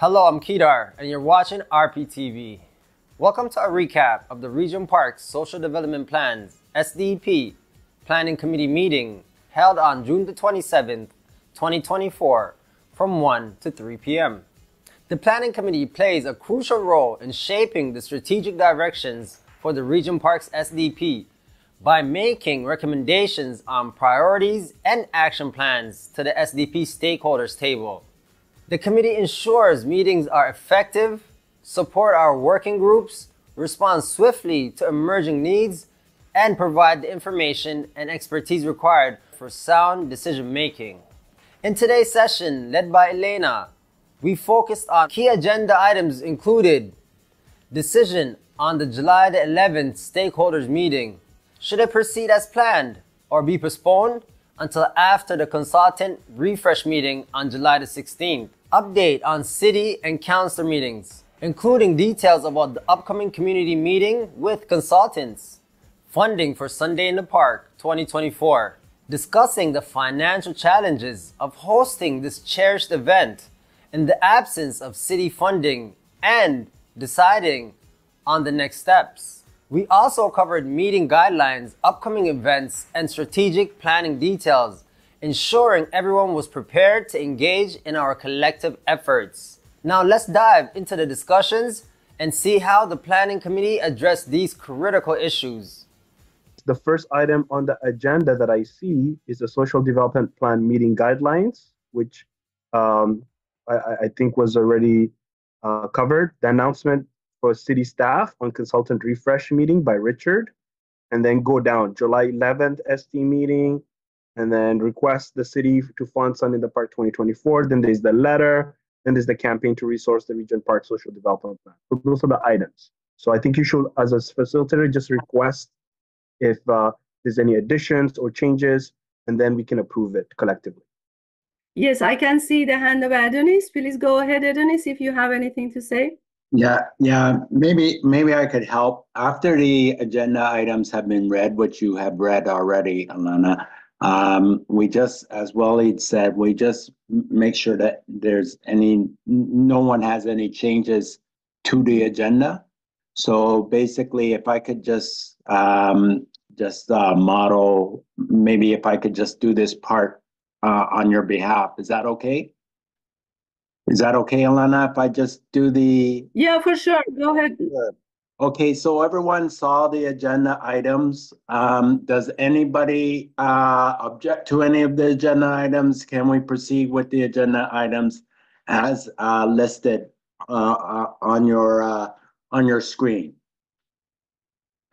Hello, I'm Kedar, and you're watching rptv. Welcome to a recap of the Regent Park Social Development Plan's SDP Planning Committee meeting held on June the 27th, 2024 from 1 to 3 p.m. The Planning Committee plays a crucial role in shaping the strategic directions for the Regent Park's SDP by making recommendations on priorities and action plans to the SDP Stakeholders Table. The committee ensures meetings are effective, support our working groups, respond swiftly to emerging needs, and provide the information and expertise required for sound decision-making. In today's session, led by Elena, we focused on key agenda items included decision on the July the 11th stakeholders meeting. Should it proceed as planned or be postponed until after the consultant refresh meeting on July the 16th? Update on city and council meetings, including details about the upcoming community meeting with consultants. Funding for Sunday in the Park 2024. Discussing the financial challenges of hosting this cherished event in the absence of city funding and deciding on the next steps. We also covered meeting guidelines, upcoming events, and strategic planning details, ensuring everyone was prepared to engage in our collective efforts. Now let's dive into the discussions and see how the Planning Committee addressed these critical issues. The first item on the agenda that I see is the Social Development Plan meeting guidelines, which I think was already covered. The announcement for city staff on consultant refresh meeting by Richard, and then go down July 11th ST meeting, and then request the city to fund Sunday in the Park 2024. Then there's the letter. Then there's the campaign to resource the Regent Park Social Development Plan. So those are the items. So I think you should, as a facilitator, just request if there's any additions or changes, and then we can approve it collectively. Yes, I can see the hand of Adonis. Please go ahead, Adonis, if you have anything to say. Yeah. Maybe I could help. After the agenda items have been read, which you have read already, Elena, we just, as Walied said, we just make sure that no one has any changes to the agenda. So basically, if I could just model, maybe if I could just do this part on your behalf, is that okay? Is that okay, Elena, if I just do the... Yeah, for sure. Go ahead. Okay, so everyone saw the agenda items. Does anybody object to any of the agenda items? Can we proceed with the agenda items as listed on your screen?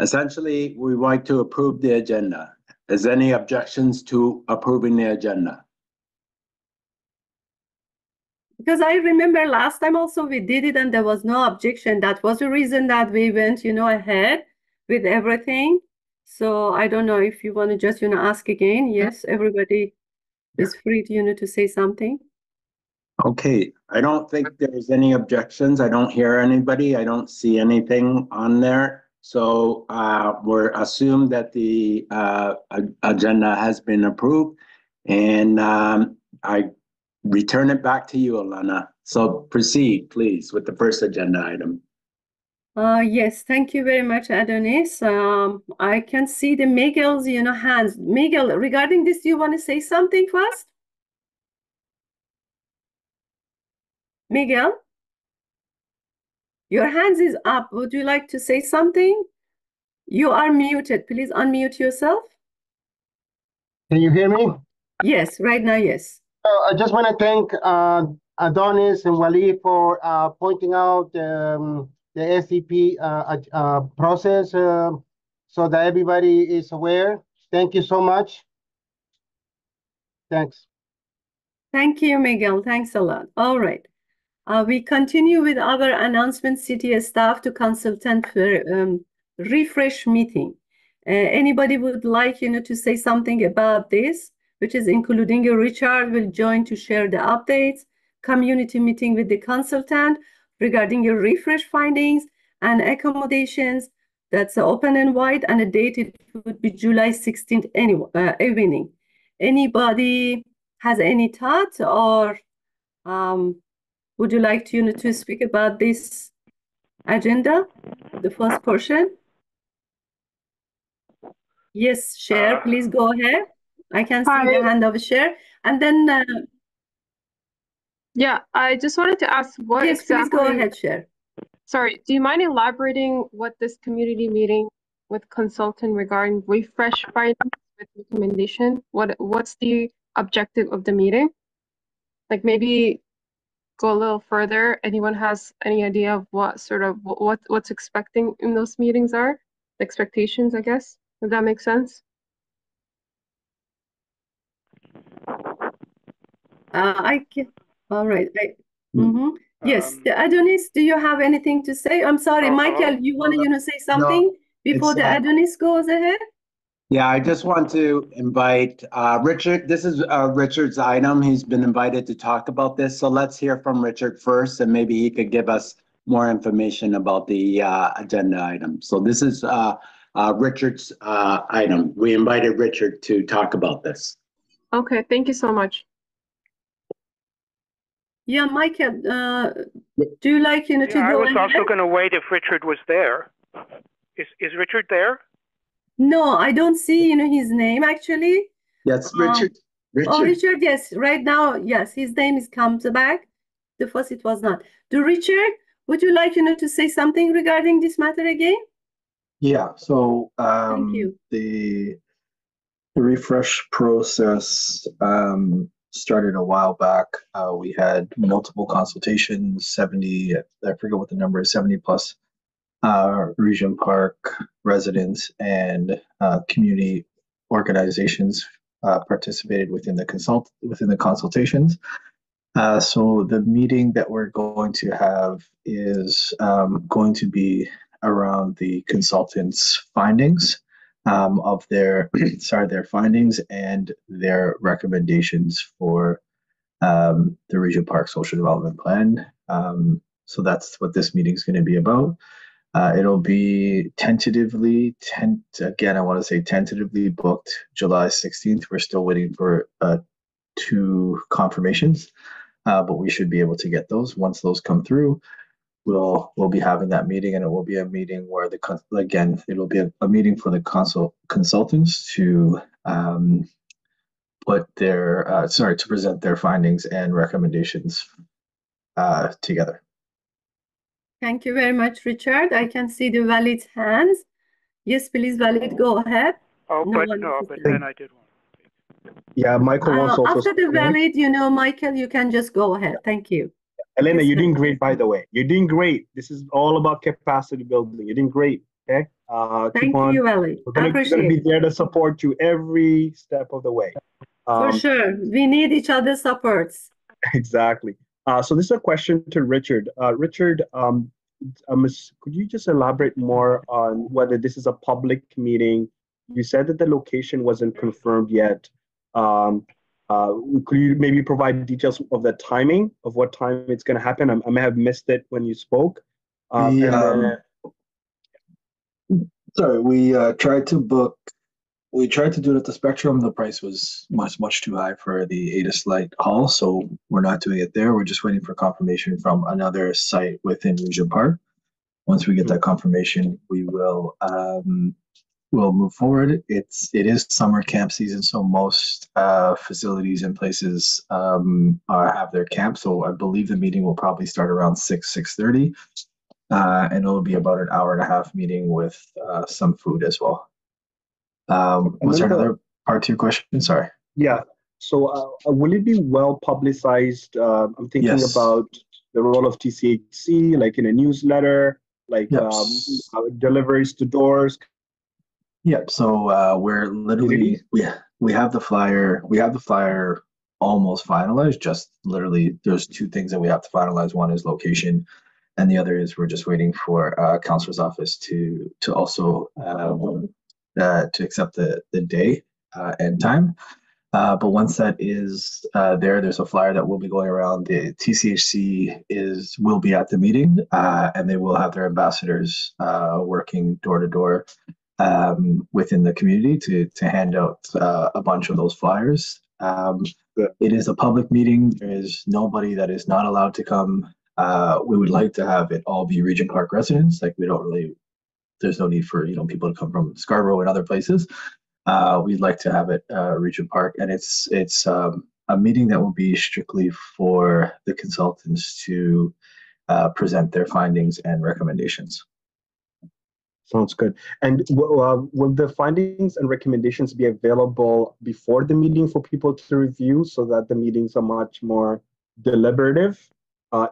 Essentially, we like to approve the agenda. Is there any objections to approving the agenda? Because I remember last time also we did it and there was no objection. That was the reason that we went, ahead with everything. So I don't know if you want to just, ask again. Yes, everybody is free to, to say something. Okay, I don't think there's any objections. I don't hear anybody. I don't see anything on there. So we're assumed that the agenda has been approved, and I return it back to you, Elena. So proceed, please, with the first agenda item. Yes, thank you very much, Adonis. I can see the Miguel's, hands. Miguel, regarding this, do you want to say something first? Miguel? Your hands is up. Would you like to say something? You are muted. Please unmute yourself. Can you hear me? Yes, right now, yes. I just want to thank Adonis and Walied for pointing out the SDP process so that everybody is aware. Thank you so much. Thanks. Thank you, Miguel. Thanks a lot. All right. We continue with our announcement, city staff to consultant for refresh meeting. Anybody would like, to say something about this, which is including Richard will join to share the updates, community meeting with the consultant regarding your refresh findings and accommodations. That's open and wide, and the date it would be July 16th evening. Anybody has any thoughts or would you like to speak about this agenda, the first portion? Yes, Cher, please go ahead. I can see the hand of Cher. And then, yeah, I just wanted to ask what yes, exactly. Please go ahead, Cher. Sorry, do you mind elaborating what this community meeting with consultant regarding refresh findings with recommendation? What's the objective of the meeting? Like maybe go a little further. Anyone has any idea of what sort of what's expecting in those meetings are? Expectations, I guess, if that makes sense. All right. Yes, Adonis, do you have anything to say? I'm sorry, Michael, you want to say something before the Adonis goes ahead? Yeah, I just want to invite Richard. This is Richard's item. He's been invited to talk about this. So let's hear from Richard first, and maybe he could give us more information about the agenda item. So this is Richard's item. We invited Richard to talk about this. Okay, thank you so much. Yeah, Michael, do you like to go ahead? I was also going to wait if Richard was there. Is Richard there? No, I don't see his name actually. Yes, Richard. Oh, Richard, yes. Right now, yes, his name comes back. The first it was not. Richard, would you like to say something regarding this matter again? Yeah, so Thank you. The refresh process started a while back. We had multiple consultations, 70, I forget what the number is, 70 plus Regent Park residents and community organizations participated within the consultations. So the meeting that we're going to have is going to be around the consultants' findings of their their findings and their recommendations for the Regent Park Social Development Plan. So that's what this meeting is going to be about. It'll be tentatively booked July 16th. We're still waiting for 2 confirmations, but we should be able to get those. Once those come through, we'll be having that meeting, and it will be a meeting where it'll be a meeting for the consultants to to present their findings and recommendations together. Thank you very much, Richard. I can see the Walied's hands. Yes, please, Walied, go ahead. Oh, but then I did one. Yeah, Michael wants also. After the Walied, Michael, you can just go ahead. Thank you. Elena, you're doing great, by the way. You're doing great. This is all about capacity building. You're doing great. Okay. Thank you, Walied. We're going to be there to support you every step of the way. For sure. We need each other's supports. Exactly. So this is a question to Richard. Richard, could you just elaborate more on whether this is a public meeting? You said that the location wasn't confirmed yet. Could you maybe provide details of the timing of what time it's going to happen? I may have missed it when you spoke. Sorry, we tried to do it at the Spectrum. The price was much too high for the Ada Light Hall, so we're not doing it there. We're just waiting for confirmation from another site within Regent Park. Once we get that confirmation, we will we'll move forward. It is summer camp season, so most facilities and places have their camp. So I believe the meeting will probably start around 6:30, and it'll be about an hour and a half meeting with some food as well. Was there another part to your question? Sorry. Yeah. So will it be well publicized? I'm thinking about the role of TCHC, like in a newsletter, like deliveries to doors. Yep. So we're literally we have the flyer. We have the flyer almost finalized. Just literally, there's 2 things that we have to finalize. One is location, and the other is we're just waiting for councilor's office to also to accept the day and time. But once that is there's a flyer that will be going around. The TCHC will be at the meeting, and they will have their ambassadors working door to door within the community to hand out a bunch of those flyers. It is a public meeting. There is nobody that is not allowed to come. We would like to have it all be Regent Park residents. Like, we don't really, there's no need for, people to come from Scarborough and other places. We'd like to have it Regent Park, and it's a meeting that will be strictly for the consultants to present their findings and recommendations. Sounds good. And will the findings and recommendations be available before the meeting for people to review, so that the meetings are much more deliberative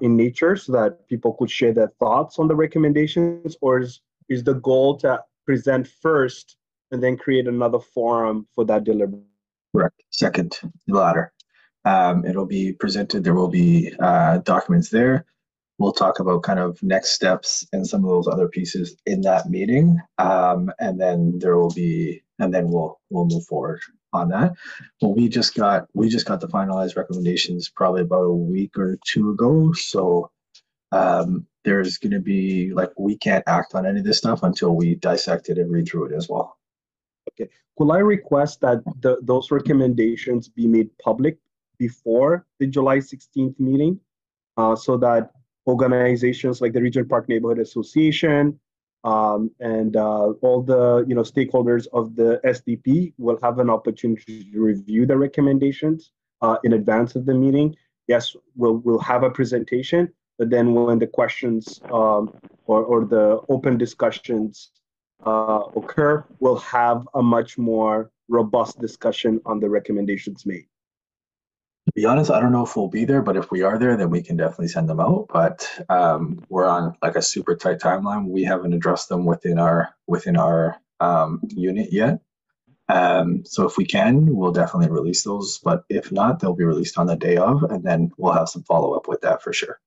in nature, so that people could share their thoughts on the recommendations? Or is the goal to present first and then create another forum for that deliberation? Correct. Second, the latter. It'll be presented. There will be documents there. We'll talk about kind of next steps and some of those other pieces in that meeting, and then we'll move forward on that. Well, we just got the finalized recommendations probably about a week or two ago. So there's going to be, we can't act on any of this stuff until we dissect it and read through it as well. Okay. Could I request that those recommendations be made public before the July 16th meeting, so that organizations like the Regent Park Neighborhood Association and all the stakeholders of the SDP will have an opportunity to review the recommendations in advance of the meeting? Yes, we'll have a presentation, but then when the questions or the open discussions occur, we'll have a much more robust discussion on the recommendations made. To be honest, I don't know if we'll be there, but if we are there, then we can definitely send them out. But we're on a super tight timeline. We haven't addressed them within our unit yet. So if we can, we'll definitely release those. But if not, they'll be released on the day of, and then we'll have some follow up with that for sure.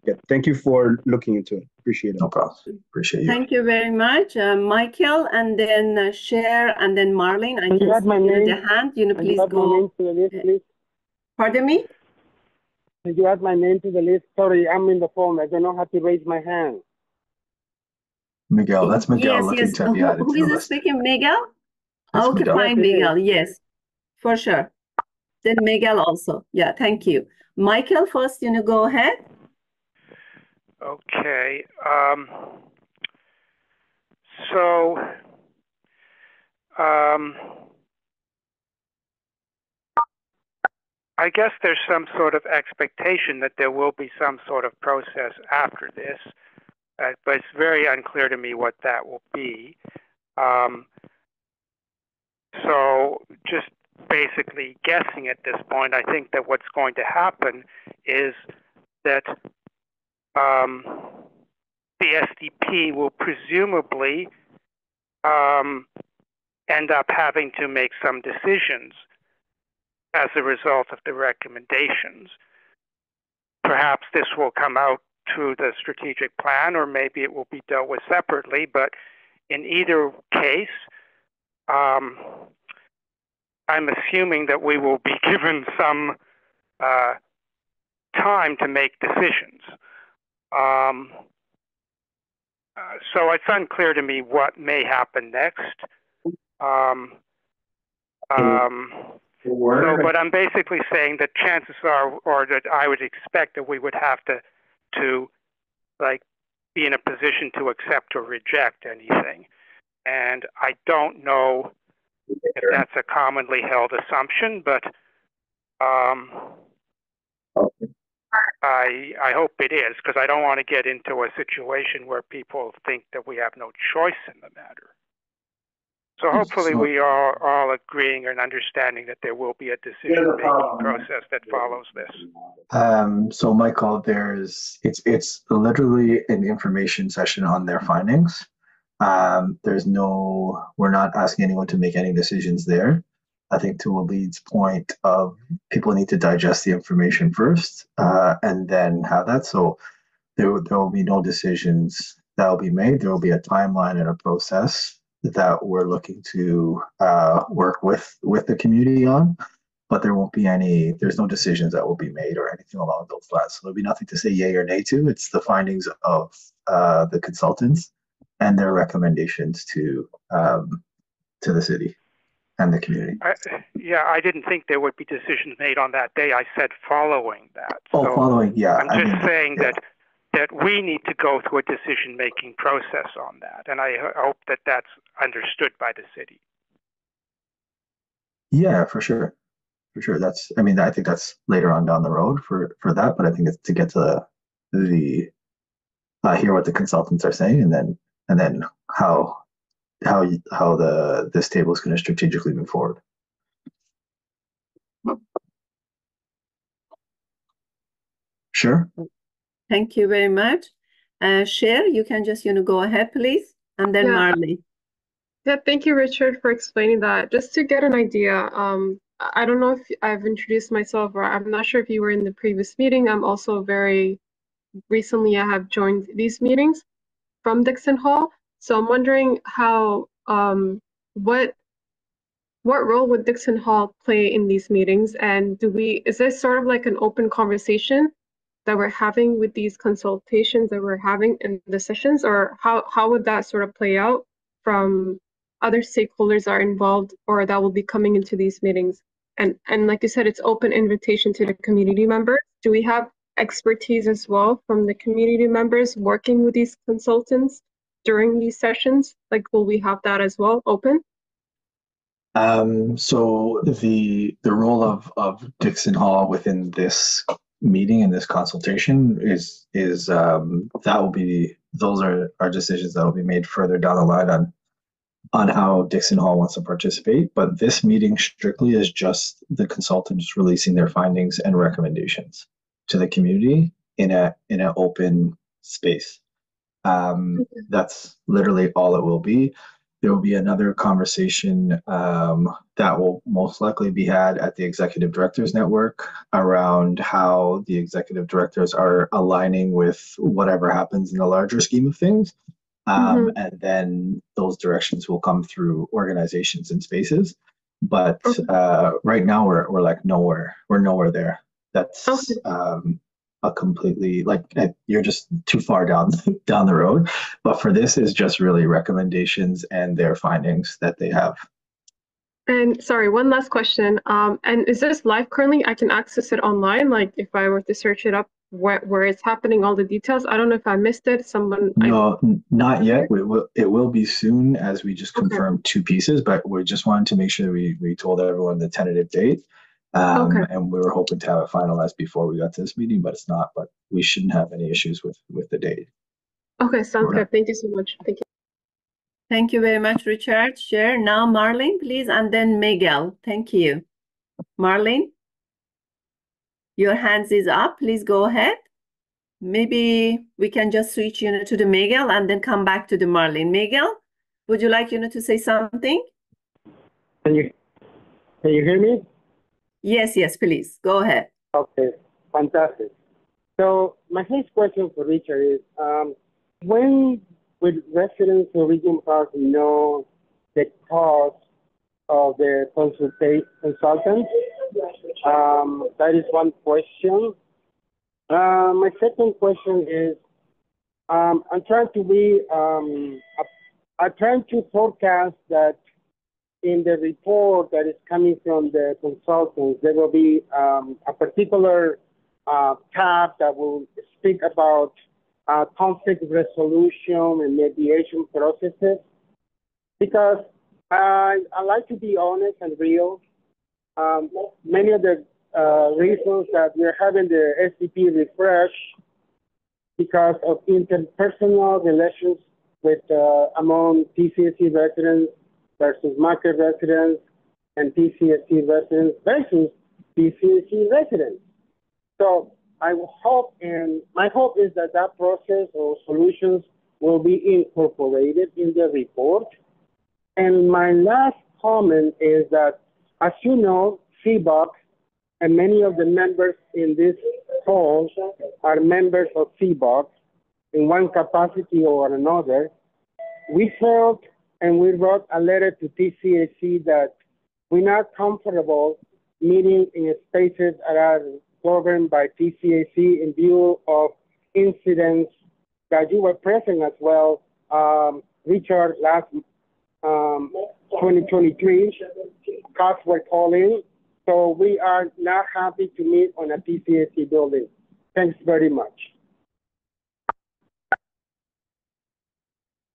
Yeah, thank you for looking into it. Appreciate it. No problem. Appreciate you. Thank you very much, Michael, and then Cher, and then Marlene. I can see the hand. Please go. Please. Pardon me? Did you add my name to the list? Sorry, I'm in the phone. I don't know how to raise my hand. Miguel, that's Miguel looking to be added to the list. Who is speaking? Miguel? That's okay, Miguel. fine, Miguel. Yes, for sure. Then Miguel also. Yeah, thank you. Michael, first, go ahead. Okay. So, I guess there's some sort of expectation that there will be some sort of process after this, but it's very unclear to me what that will be. So just basically guessing at this point, I think that what's going to happen is that the SDP will presumably end up having to make some decisions as a result of the recommendations. Perhaps this will come out through the strategic plan, or maybe it will be dealt with separately, but in either case, I'm assuming that we will be given some time to make decisions. So it's unclear to me what may happen next. But I'm basically saying that chances are, or that I would expect that we would have to be in a position to accept or reject anything. And I don't know if that's a commonly held assumption, but I hope it is, because I don't want to get into a situation where people think that we have no choice in the matter. So hopefully we are all agreeing and understanding that there will be a decision-making process that follows this. So Michael, it's literally an information session on their findings. We're not asking anyone to make any decisions there. I think to Waleed's point of people need to digest the information first and then have that. So there will be no decisions that will be made. There will be a timeline and a process that we're looking to work with the community on, but there's no decisions that will be made or anything along those lines. So there'll be nothing to say yay or nay to. It's the findings of the consultants and their recommendations to the city. and the community. Yeah, I didn't think there would be decisions made on that day. I said following that. Oh, so following, yeah. I'm just saying that we need to go through a decision-making process on that, and I hope that that's understood by the city. Yeah, for sure. For sure. That's, I mean, I think that's later on down the road for that, but I think it's to get to the hear what the consultants are saying, and then how this table is going to strategically move forward. Sure. Thank you very much. Cher, you can just go ahead, please, and then Marley. Yeah, thank you, Richard, for explaining that. Just to get an idea, I don't know if I've introduced myself, or I'm not sure if you were in the previous meeting. I'm also very recently, I have joined these meetings from Dixon Hall. So I'm wondering how, what role would Dixon Hall play in these meetings? And is this sort of like an open conversation that we're having with these consultations that we're having in the sessions, or how would that sort of play out from other stakeholders are involved or that will be coming into these meetings? And like you said, it's open invitation to the community members. Do we have expertise as well from the community members working with these consultants during these sessions? Like, will we have that as well open? So the role of Dixon Hall within this meeting and this consultation is that will be, those are decisions that will be made further down the line on how Dixon Hall wants to participate. But this meeting strictly is just the consultants releasing their findings and recommendations to the community in an open space. That's literally all it will be. There will be another conversation that will most likely be had at the Executive Directors Network around how the Executive Directors are aligning with whatever happens in the larger scheme of things. And then those directions will come through organizations and spaces. But right now we're like nowhere. We're nowhere there. That's a completely, like, you're just too far down the road. But for this is just really recommendations and their findings that they have. And sorry, one last question. And is this live currently? I can access it online, like if I were to search it up where it's happening, all the details. I don't know if I missed it. No, not yet. It will be soon, as we just confirmed 2 pieces, but we just wanted to make sure we told everyone the tentative date. And we were hoping to have it finalized before we got to this meeting, but it's not. But we shouldn't have any issues with the date. Okay, sounds good. Thank you so much. Thank you. Thank you very much, Richard. Cher. Now, Marlene, please, and then Miguel. Thank you. Marlene, your hands is up. Please go ahead. Maybe we can just switch, to the Miguel and then come back to the Marlene. Miguel, would you like, to say something? Can you hear me? Yes, please. Go ahead. Okay, fantastic. So my first question for Richard is, when will residents of Regent Park know the cost of the consultant? That is one question. My second question is, I'm trying to forecast that in the report that is coming from the consultants, there will be a particular tab that will speak about conflict resolution and mediation processes. Because I like to be honest and real. Many of the reasons that we're having the SDP refresh because of interpersonal relations with among PCSC residents versus market residents and PCSC residents versus PCSC residents. So I hope, and my hope is that process or solutions will be incorporated in the report. And my last comment is that, as you know, CBOC and many of the members in this call are members of CBOC in one capacity or another. We felt and we wrote a letter to TCAC that we're not comfortable meeting in spaces that are governed by TCAC in view of incidents that you were present as well, Richard, 2023. Costs were calling, so we are not happy to meet on a TCAC building. Thanks very much.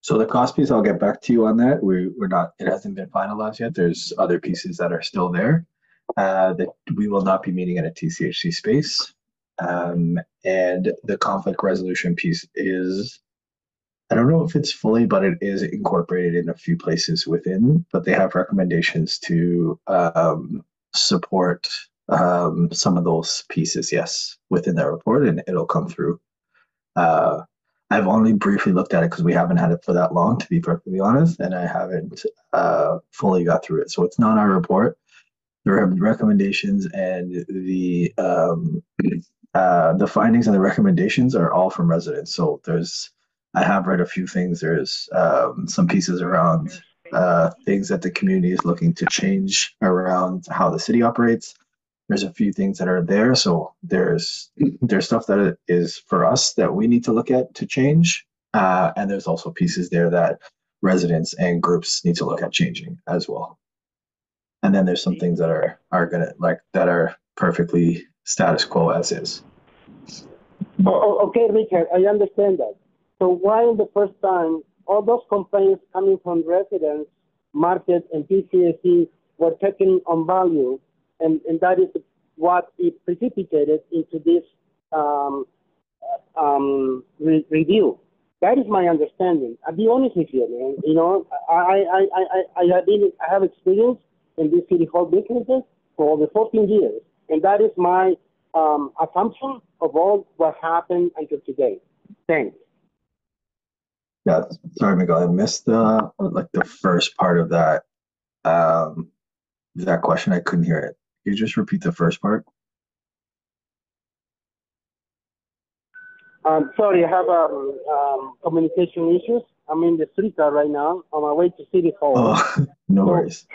So the cost piece, I'll get back to you on that. We're not, it hasn't been finalized yet. There's other pieces that are still there that we will not be meeting in a TCHC space. And the conflict resolution piece is, I don't know if it's fully, but it is incorporated in a few places within, but they have recommendations to support some of those pieces, yes, within their report, and it'll come through. I've only briefly looked at it because we haven't had it for that long, to be perfectly honest, and I haven't fully got through it. So it's not our report. There are recommendations, and the findings and the recommendations are all from residents. So I have read a few things. There's some pieces around things that the community is looking to change around how the city operates. There's a few things that are there. So there's stuff that is for us that we need to look at to change. And there's also pieces there that residents and groups need to look at changing as well. And then there's some things that are that are perfectly status quo as is. Okay, Richard, I understand that. So why in the first time, all those complaints coming from residents, market, and PCAC were taken on value, and that is what it precipitated into this review. That is my understanding. I'll be honest with you, man. You know, I have experience in these city hall businesses for over 14 years, and that is my assumption of all what happened until today. Thanks. Yeah, sorry, Miguel. I missed the first part of that question. I couldn't hear it. Can you just repeat the first part? Sorry, I have communication issues. I'm in the street right now on my way to City Hall. Oh, no worries.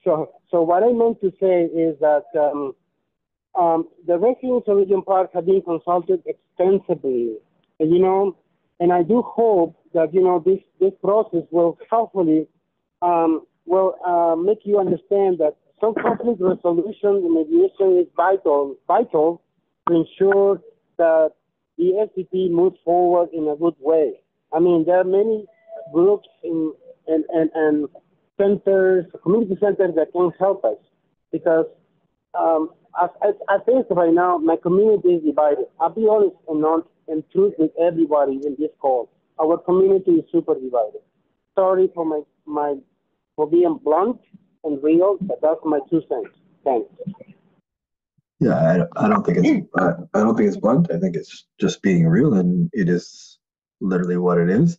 So what I meant to say is that the residents of Regent Park have been consulted extensively, and I do hope that this process will hopefully make you understand that some conflict resolution and mediation is vital to ensure that the SDP moves forward in a good way. I mean, there are many groups and centers, community centers that can help us, because I think right now my community is divided. I'll be honest and truth with everybody in this call. Our community is super divided. Sorry for for being blunt and real, but that's my 2 cents. Thanks. Yeah, I don't think it's blunt. I think it's just being real, and it is literally what it is.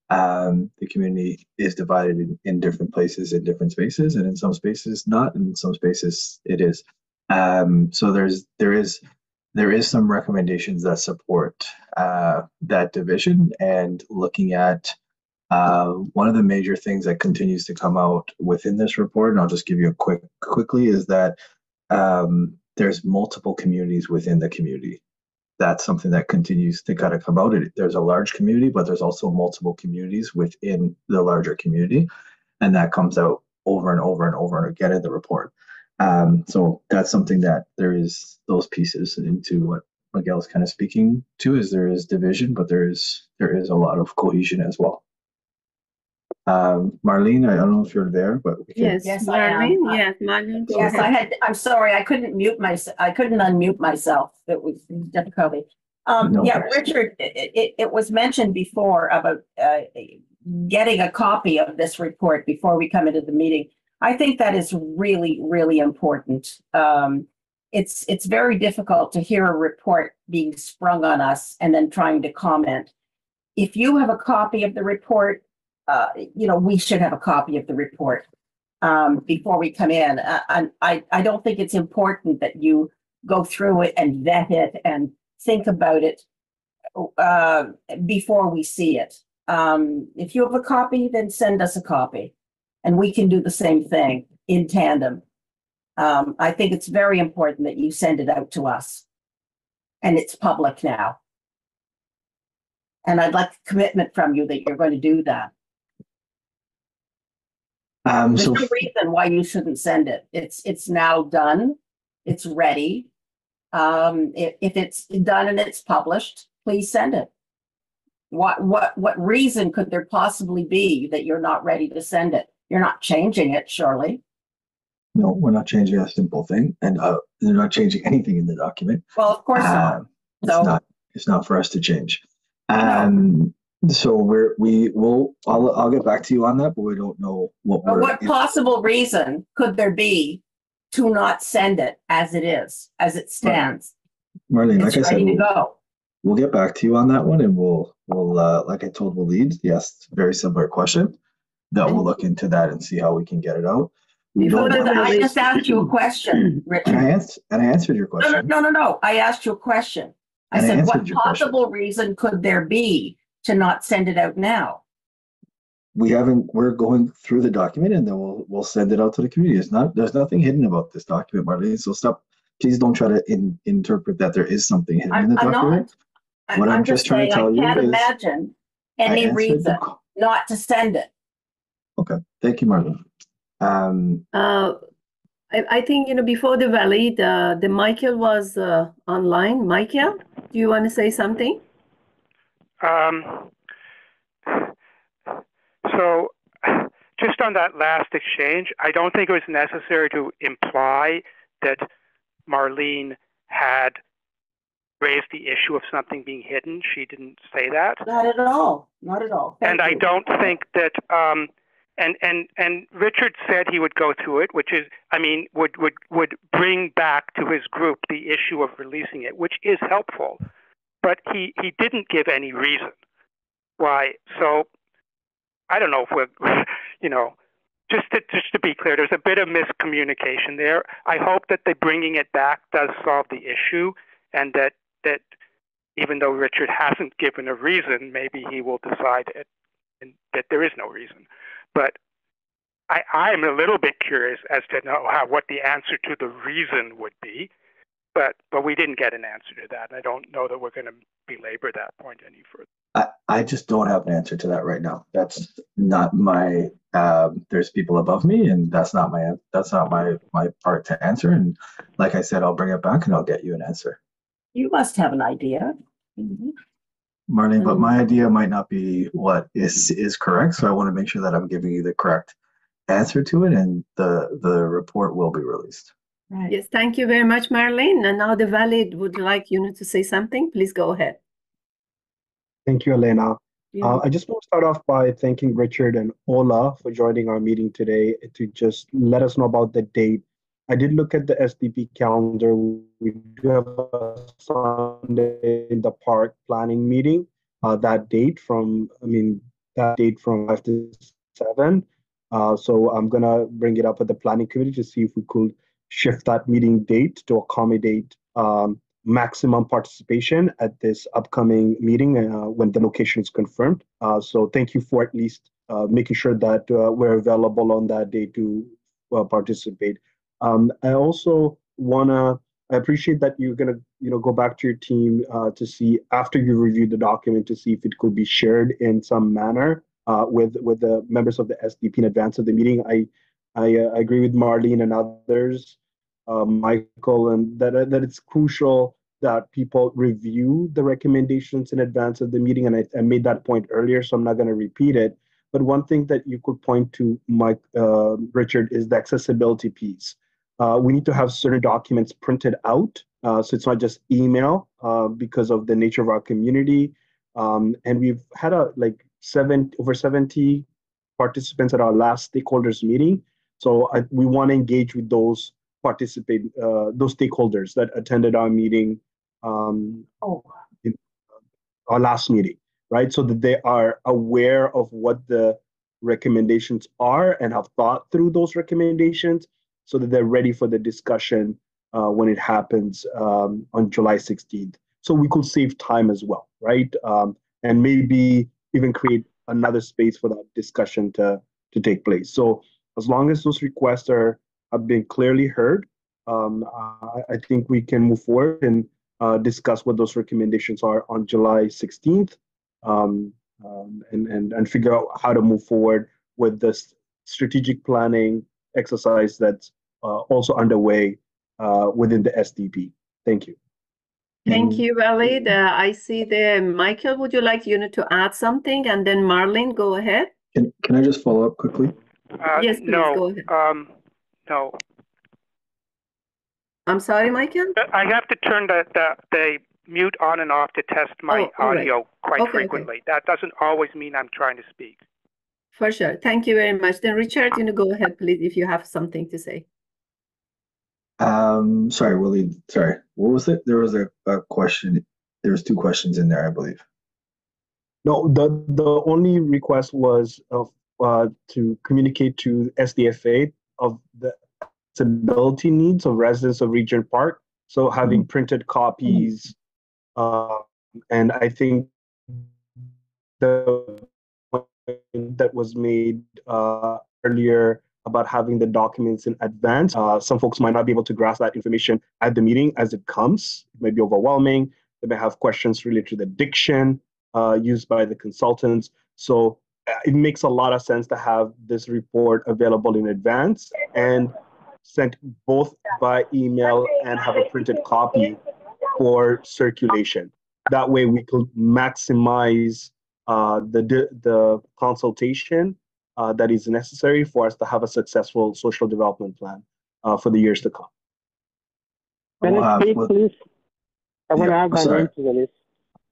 The community is divided in different places, in different spaces, and in some spaces not, and in some spaces it is. So there is some recommendations that support that division, and looking at one of the major things that continues to come out within this report, and I'll just give you a quickly, is that there's multiple communities within the community. That's something that continues to kind of come out. There's a large community, but there's also multiple communities within the larger community, and that comes out over and over and over again in the report. So that's something that there is those pieces into what Miguel's kind of speaking to, is there is division, but there is a lot of cohesion as well. Marlene, I don't know if you're there, but we can... Yes, Marlene. Yes, Marlene. Yes, I'm sorry, I couldn't unmute myself. It was difficulty. Richard, it was mentioned before about getting a copy of this report before we come into the meeting. I think that is really, really important. It's very difficult to hear a report being sprung on us and then trying to comment. If you have a copy of the report, we should have a copy of the report before we come in. I don't think it's important that you go through it and vet it and think about it before we see it. If you have a copy, then send us a copy, and we can do the same thing in tandem. I think it's very important that you send it out to us, and it's public now. And I'd like a commitment from you that you're going to do that. There's So no reason why you shouldn't send it. It's now done. It's ready. If it's done and it's published, please send it. What reason could there possibly be that you're not ready to send it? You're not changing it, surely. no, we're not changing a simple thing, and they're not changing anything in the document. Well, of course not. So It's not for us to change. No. So I'll get back to you on that, but we don't know what possible reason could there be to not send it as it is, as it stands? Marlene, It's like I said, ready to go. we'll get back to you on that one, and we'll like I told Walied, yes, very similar question, that we'll look into that and see how we can get it out. I just asked you a question, Richard. And I answered your question. No. I asked you a question. I said, what possible reason could there be to not send it out now? We're going through the document, and then we'll send it out to the community. There's nothing hidden about this document, Marlene. So please don't try to interpret that there is something hidden in the document. What I'm just trying to tell you is, I can't imagine any reason not to send it. Okay, thank you, Marlene. I think, before the Walied, the Michael was online. Michael, do you want to say something? So just on that last exchange, I don't think it was necessary to imply that Marlene had raised the issue of something being hidden. She didn't say that. Not at all. Not at all. And I don't think that and Richard said he would go through it, which is, would bring back to his group the issue of releasing it, which is helpful. But he didn't give any reason why. So I don't know if we're, just to be clear, there's a bit of miscommunication there. I hope that the bringing it back does solve the issue, and that even though Richard hasn't given a reason, maybe he will decide that there is no reason. But I'm a little bit curious as to know what the answer to the reason would be. But we didn't get an answer to that. I don't know that we're going to belabor that point any further. I just don't have an answer to that right now. That's not my. There's people above me, and that's not my part to answer. And like I said, I'll bring it back and I'll get you an answer. You must have an idea, Marlene, but my idea might not be what is correct. So I want to make sure that I'm giving you the correct answer to it, and the report will be released. Right. Yes, thank you very much, Marlene. And now the Walied would like to say something. Please go ahead. Thank you, Elena. Yeah. I just want to start off by thanking Richard and Ola for joining our meeting today to just let us know about the date. I did look at the SDP calendar. We do have a Sunday in the park planning meeting. That date from 5 to 7. So I'm gonna bring it up with the planning committee to see if we could shift that meeting date to accommodate maximum participation at this upcoming meeting when the location is confirmed. So thank you for at least making sure that we're available on that day to participate. I also I appreciate that you're gonna go back to your team to see, after you review the document, to see if it could be shared in some manner with the members of the SDP in advance of the meeting. I agree with Marlene and others, Michael, and that it's crucial that people review the recommendations in advance of the meeting. And I made that point earlier, so I'm not going to repeat it. But one thing that you could point to, Richard, is the accessibility piece. We need to have certain documents printed out, so it's not just email, because of the nature of our community. And we've had over 70 participants at our last stakeholders meeting. So we want to engage with those those stakeholders that attended our meeting, in our last meeting, right? So that they are aware of what the recommendations are and have thought through those recommendations, so that they're ready for the discussion when it happens on July 16th. So we could save time as well, right? And maybe even create another space for that discussion to take place. So as long as those requests have been clearly heard, I think we can move forward and discuss what those recommendations are on July 16th, and figure out how to move forward with this strategic planning exercise that's also underway within the SDP. Thank you. Thank you, Walied. I see the Michael. Would you like to add something? And then Marlene, go ahead. Can I just follow up quickly? Yes, please, no, go ahead. No. I'm sorry, Michael? I have to turn the mute on and off to test my audio quite frequently. That doesn't always mean I'm trying to speak. For sure. Thank you very much. Then Richard, go ahead, please, if you have something to say. Sorry, Willie. Sorry. What was it? There was a question. There was two questions in there, I believe. No, the only request was to communicate to SDFA of the accessibility needs of residents of Regent Park. So having printed copies, and I think the point that was made earlier about having the documents in advance. Some folks might not be able to grasp that information at the meeting as it comes. It may be overwhelming. They may have questions related to the diction used by the consultants. So it makes a lot of sense to have this report available in advance and sent both by email and have a printed copy for circulation. That way we could maximize the consultation that is necessary for us to have a successful social development plan for the years to come. Can I speak, please? I want to add my name to the list.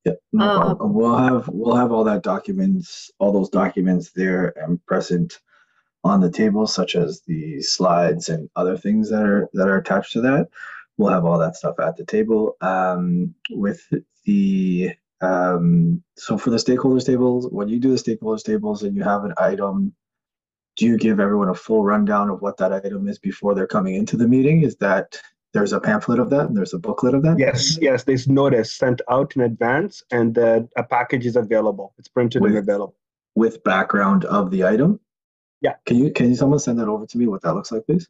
Yeah, no problem. We'll have all those documents there and present on the table, such as the slides and other things that are attached to that. We'll have all that stuff at the table. With the so for the stakeholders tables, when you do the stakeholders tables and you have an item, do you give everyone a full rundown of what that item is before they're coming into the meeting? Is that there's a pamphlet of that and there's a booklet of that? Yes, there's notice sent out in advance and a package is available. It's printed and available. With background of the item? Yeah. Can someone send that over to me, what that looks like, please?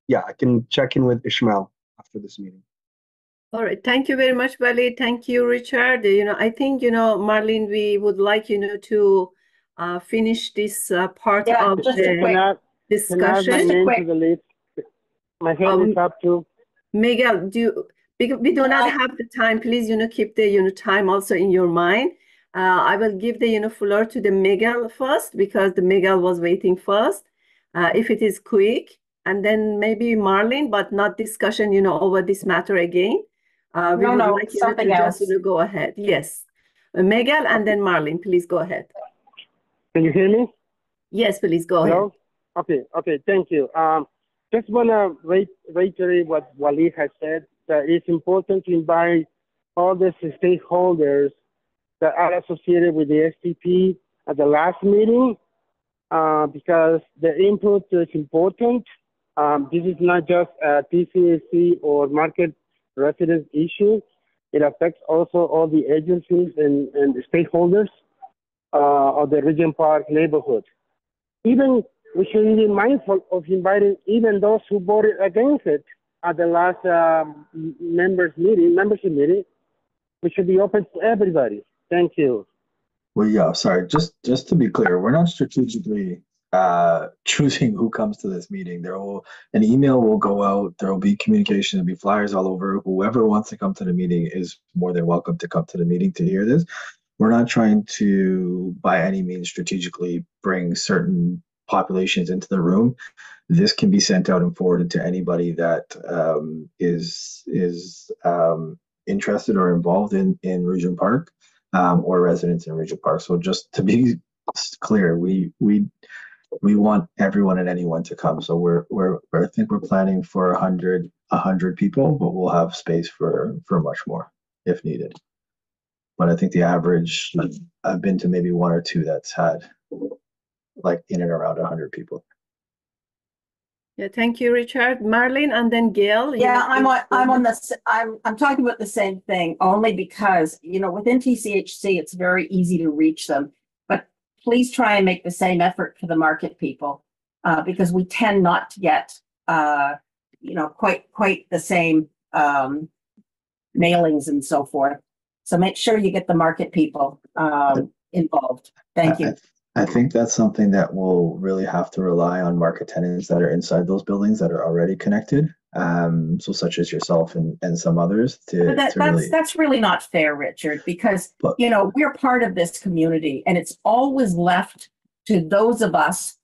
Yeah, I can check in with Ishmael after this meeting. All right. Thank you very much, Walied. Thank you, Richard. I think, Marlene, we would like, to finish this part of the discussion. My hand is up too. Miguel, we do not have the time. Please, keep the, time also in your mind. I will give the, floor to the Miguel first because the Miguel was waiting first. If it is quick, and then maybe Marlene, but not discussion, over this matter again. We would like you to just go ahead. Yes. Miguel and then Marlene, please go ahead. Can you hear me? Yes, please go ahead. Okay, thank you. Just want to reiterate what Walied has said, that it's important to invite all the stakeholders that are associated with the SDP at the last meeting because the input is important. This is not just a TCAC or market residence issue. It affects also all the agencies and the stakeholders of the Regent Park neighborhood. We should be mindful of inviting even those who voted against it at the last membership meeting. We should be open to everybody. Thank you. Well, yeah, sorry. Just to be clear, we're not strategically choosing who comes to this meeting. An email will go out. There will be communication. There'll be flyers all over. Whoever wants to come to the meeting is more than welcome to come to the meeting to hear this. We're not trying to, by any means, strategically bring certain populations into the room. This can be sent out and forwarded to anybody that is interested or involved in Regent Park or residents in Regent Park. So just to be clear, we want everyone and anyone to come. So I think we're planning for 100 people, but we'll have space for much more if needed. But I think the average, I've been to maybe one or two that's had like in and around 100 people. Yeah, thank you, Richard. Marlene and then Gail. Yeah, I'm talking about the same thing only because, within TCHC, it's very easy to reach them. But please try and make the same effort for the market people because we tend not to get, quite the same mailings and so forth. So make sure you get the market people involved. Thank you. I think that's something that will really have to rely on market tenants that are inside those buildings that are already connected. So such as yourself and some others But to really. that's really not fair, Richard, because But, we're part of this community, and it's always left to those of us.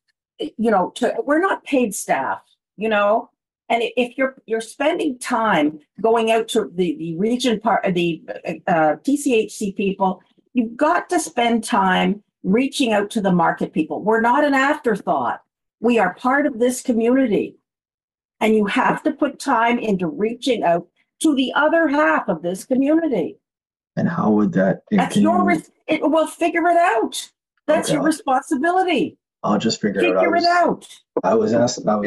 We're not paid staff, and if you're spending time going out to the Regent Park, the TCHC people, you've got to spend time reaching out to the market people. We're not an afterthought. We are part of this community. And you have to put time into reaching out to the other half of this community. And how would that? That's well, figure it out. That's your responsibility. I'll just figure it out. I was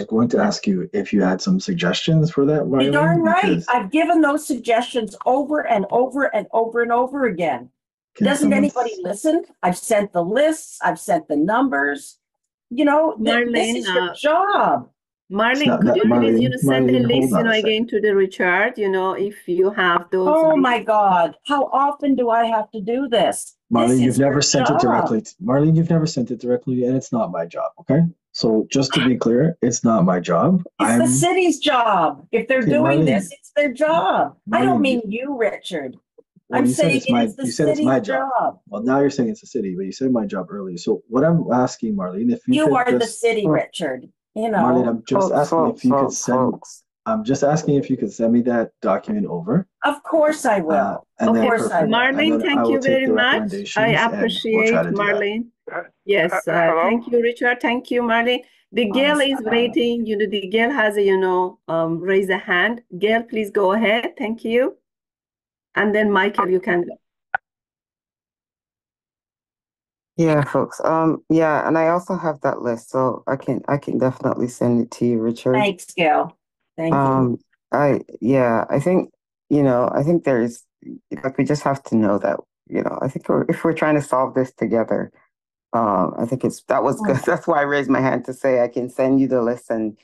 going to ask you if you had some suggestions for that. You're darn right. I've given those suggestions over and over and over and over again. Doesn't anybody listen? I've sent the lists. I've sent the numbers. This is your job. Marlene, could you please, send a list, again to the Richard, if you have those. Oh my God. How often do I have to do this? Marlene, you've never sent it directly. Marlene, you've never sent it directly, and it's not my job, okay? So just to be clear, it's not my job. It's the city's job. If they're doing this, it's their job. Marlene, I don't mean you, Richard. Well, I'm saying it's the city's job. Well, now you're saying it's the city, but you said my job earlier. So what I'm asking, Marlene, if you are the city, Richard. Marlene, I'm just asking if you could send. I'm just asking if you could send me that document over. Of course I will. Of course I will. Marlene, thank you very much. I appreciate Marlene. Yes, thank you, Richard. Thank you, Marlene. The Gail is waiting. The Gail has a raise a hand. Gail, please go ahead. Thank you. And then Michael, you can go. Yeah, folks. Yeah, and I also have that list, so I can definitely send it to you, Richard. Thanks, Gail. Thank you. I think, I think there's we just have to know that, I think if we're trying to solve this together, I think that was good. That's why I raised my hand to say I can send you the list and,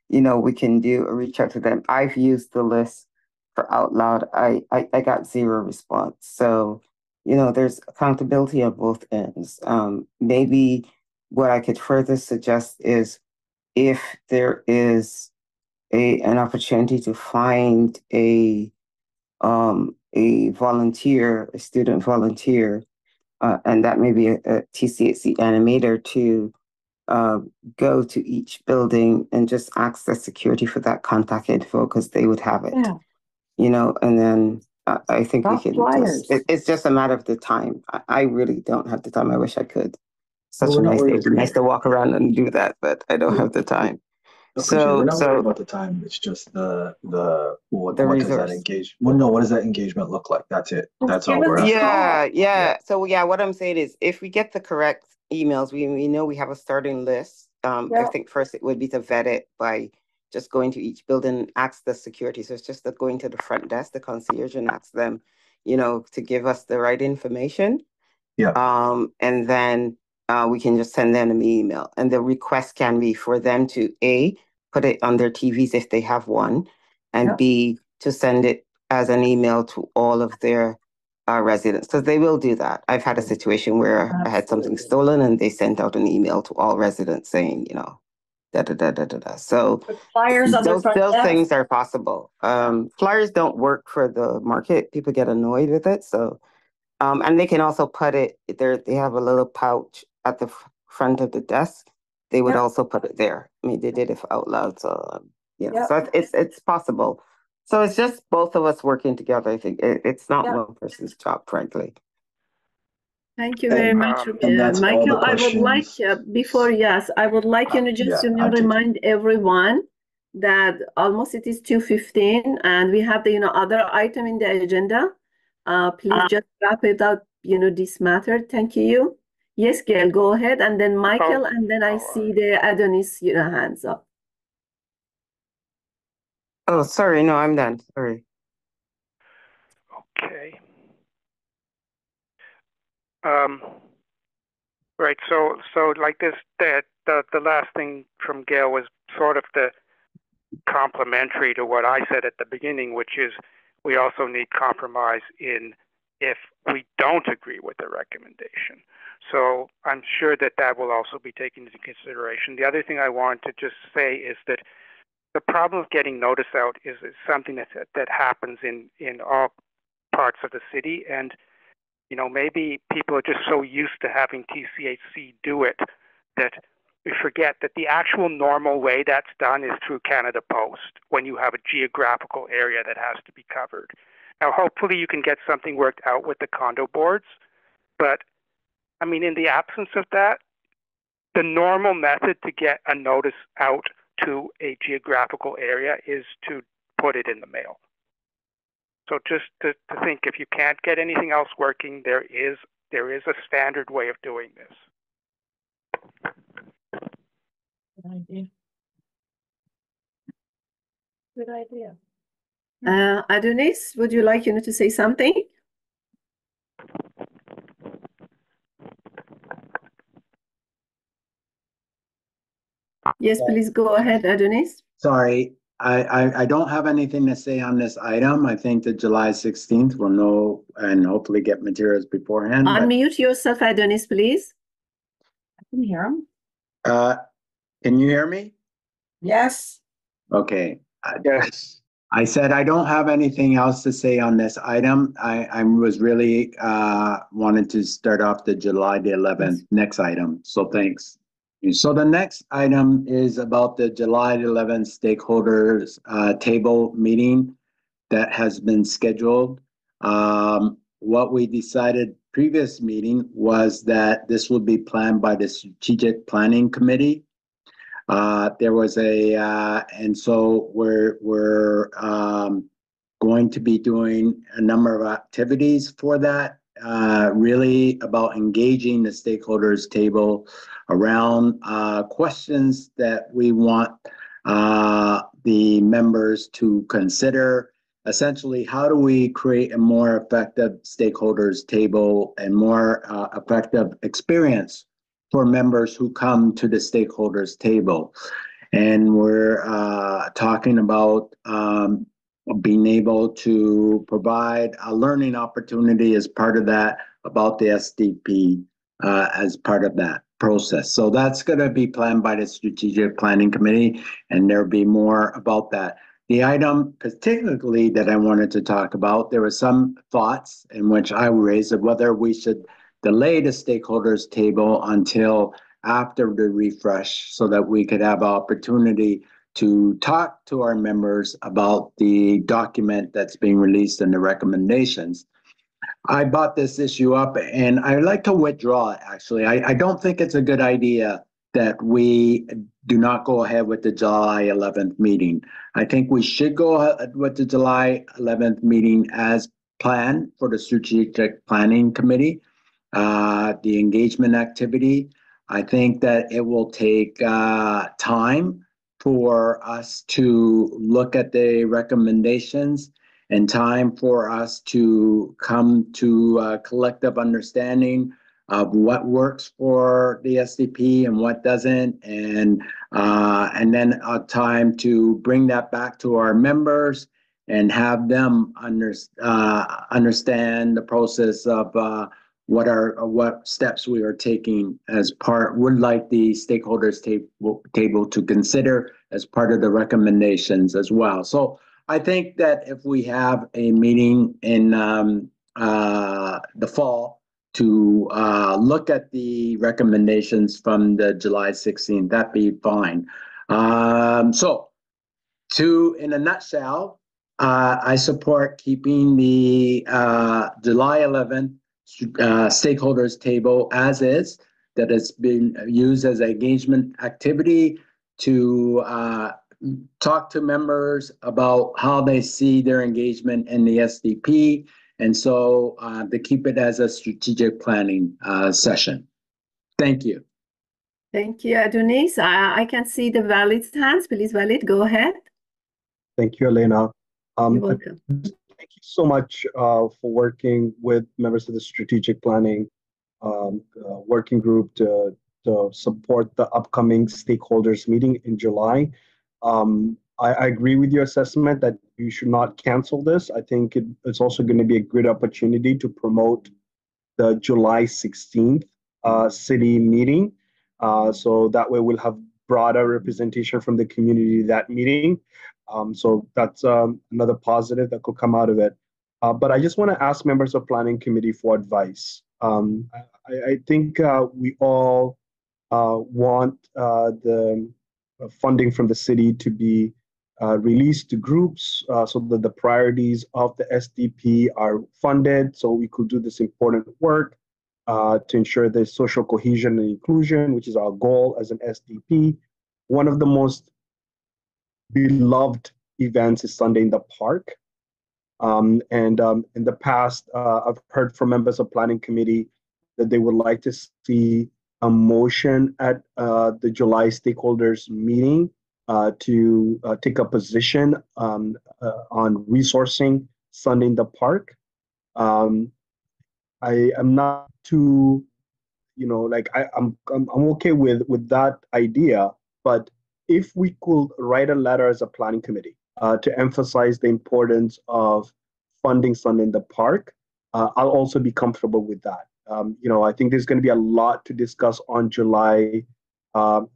we can do a reach out to them. I've used the list for Out Loud. I got zero response. So, there's accountability on both ends. Maybe what I could further suggest is if there is an opportunity to find a volunteer, a student volunteer, and that may be a TCHC animator to go to each building and just ask the security for that contact info because they would have it, and then I think we can it's just a matter of the time. I really don't have the time. I wish I could. Such a nice day. It's nice to walk around and do that, but I don't have the time. We're not worried about the time. It's just what does that engage? Well, no, what does that engagement look like? That's it. That's all we're asking. Yeah. So what I'm saying is, if we get the correct emails, we know we have a starting list. I think first it would be to vet it by just going to each building, ask the security. So it's just going to the front desk, the concierge, and ask them, to give us the right information. Yeah. And then we can just send them an email. And the request can be for them to A, put it on their TVs if they have one, and B, to send it as an email to all of their residents. So they will do that. I've had a situation where I had something stolen and they sent out an email to all residents saying, So those things are possible. Flyers don't work for the market. People get annoyed with it. So, and they can also put it there. They have a little pouch at the front of the desk. They would also put it there. I mean, they did it for Out Loud. So, so it's possible. So it's just both of us working together. I think it's not one person's job, frankly. Thank you very much, Michael. I would like, I would like just to remind everyone that almost it is 2:15 and we have the, other item in the agenda. Please just wrap it up, this matter. Thank you. Yes, Gail, go ahead. And then Michael, and then I see the Adonis, hands up. Oh, sorry. No, I'm done. Sorry. Okay. Right. So like this, the last thing from Gail was sort of the complementary to what I said at the beginning, which is we also need compromise in if we don't agree with the recommendation. So I'm sure that that will also be taken into consideration. The other thing I want to just say is that the problem of getting notice out is something that happens in all parts of the city. And, you know, maybe people are just so used to having TCHC do it that we forget that the actual normal way that's done is through Canada Post when you have a geographical area that has to be covered. Now, hopefully you can get something worked out with the condo boards, but I mean, in the absence of that, the normal method to get a notice out to a geographical area is to put it in the mail. So just to think, if you can't get anything else working, there is a standard way of doing this. Good idea. Good idea. Adonis, would you like to say something? Yes, please go ahead, Adonis. Sorry, I don't have anything to say on this item. I think that July 16th we'll know and hopefully get materials beforehand. Unmute yourself, Adonis, please. I can hear him. Can you hear me? Yes. Okay. Yes. I said I don't have anything else to say on this item. I was really wanted to start off the July the 11th next item. So thanks. So the next item is about the July 11th stakeholders table meeting that has been scheduled. What we decided previous meeting was that this would be planned by the Strategic Planning Committee. There was and so we're going to be doing a number of activities for that, really about engaging the stakeholders table around questions that we want the members to consider. Essentially, how do we create a more effective stakeholders table and more effective experience for members who come to the stakeholders table? And we're talking about being able to provide a learning opportunity as part of that, about the SDP as part of that process. So that's going to be planned by the Strategic Planning Committee, and there'll be more about that. The item particularly that I wanted to talk about, there were some thoughts in which I raised of whether we should delay the stakeholders table until after the refresh so that we could have opportunity to talk to our members about the document that's being released and the recommendations. I brought this issue up and I'd like to withdraw it, actually. I don't think it's a good idea that we do not go ahead with the July 11th meeting. I think we should go ahead with the July 11th meeting as planned for the Strategic Planning Committee, the engagement activity. I think that it will take time for us to look at the recommendations and time for us to come to a collective understanding of what works for the SDP and what doesn't, and then a time to bring that back to our members and have them understand the process of what steps we are taking as part, would like the stakeholders table to consider as part of the recommendations as well. So I think that if we have a meeting in the fall to look at the recommendations from the July 16th, that'd be fine. So in a nutshell, I support keeping the July 11th stakeholders table as is, that it's been used as an engagement activity to talk to members about how they see their engagement in the SDP, and so to keep it as a strategic planning session. Thank you. Thank you, Adonis. I can see the Walied's hands. Please, Walied, go ahead. Thank you, Elena. You're welcome. Thank you so much for working with members of the strategic planning working group to support the upcoming stakeholders meeting in July. I agree with your assessment that you should not cancel this. I think it's also going to be a good opportunity to promote the July 16th city meeting. So that way we'll have broader representation from the community that meeting. So that's another positive that could come out of it. But I just want to ask members of Planning Committee for advice. I think we all want the funding from the city to be released to groups so that the priorities of the SDP are funded so we could do this important work to ensure the social cohesion and inclusion, which is our goal as an SDP. One of the most beloved events is Sunday in the Park. In the past, I've heard from members of Planning Committee that they would like to see a motion at the July stakeholders meeting to take a position on resourcing Sunday in the Park. I am not too, I'm okay with that idea, but if we could write a letter as a planning committee to emphasize the importance of funding Sunday in the Park, I'll also be comfortable with that. I think there's going to be a lot to discuss on July 11th.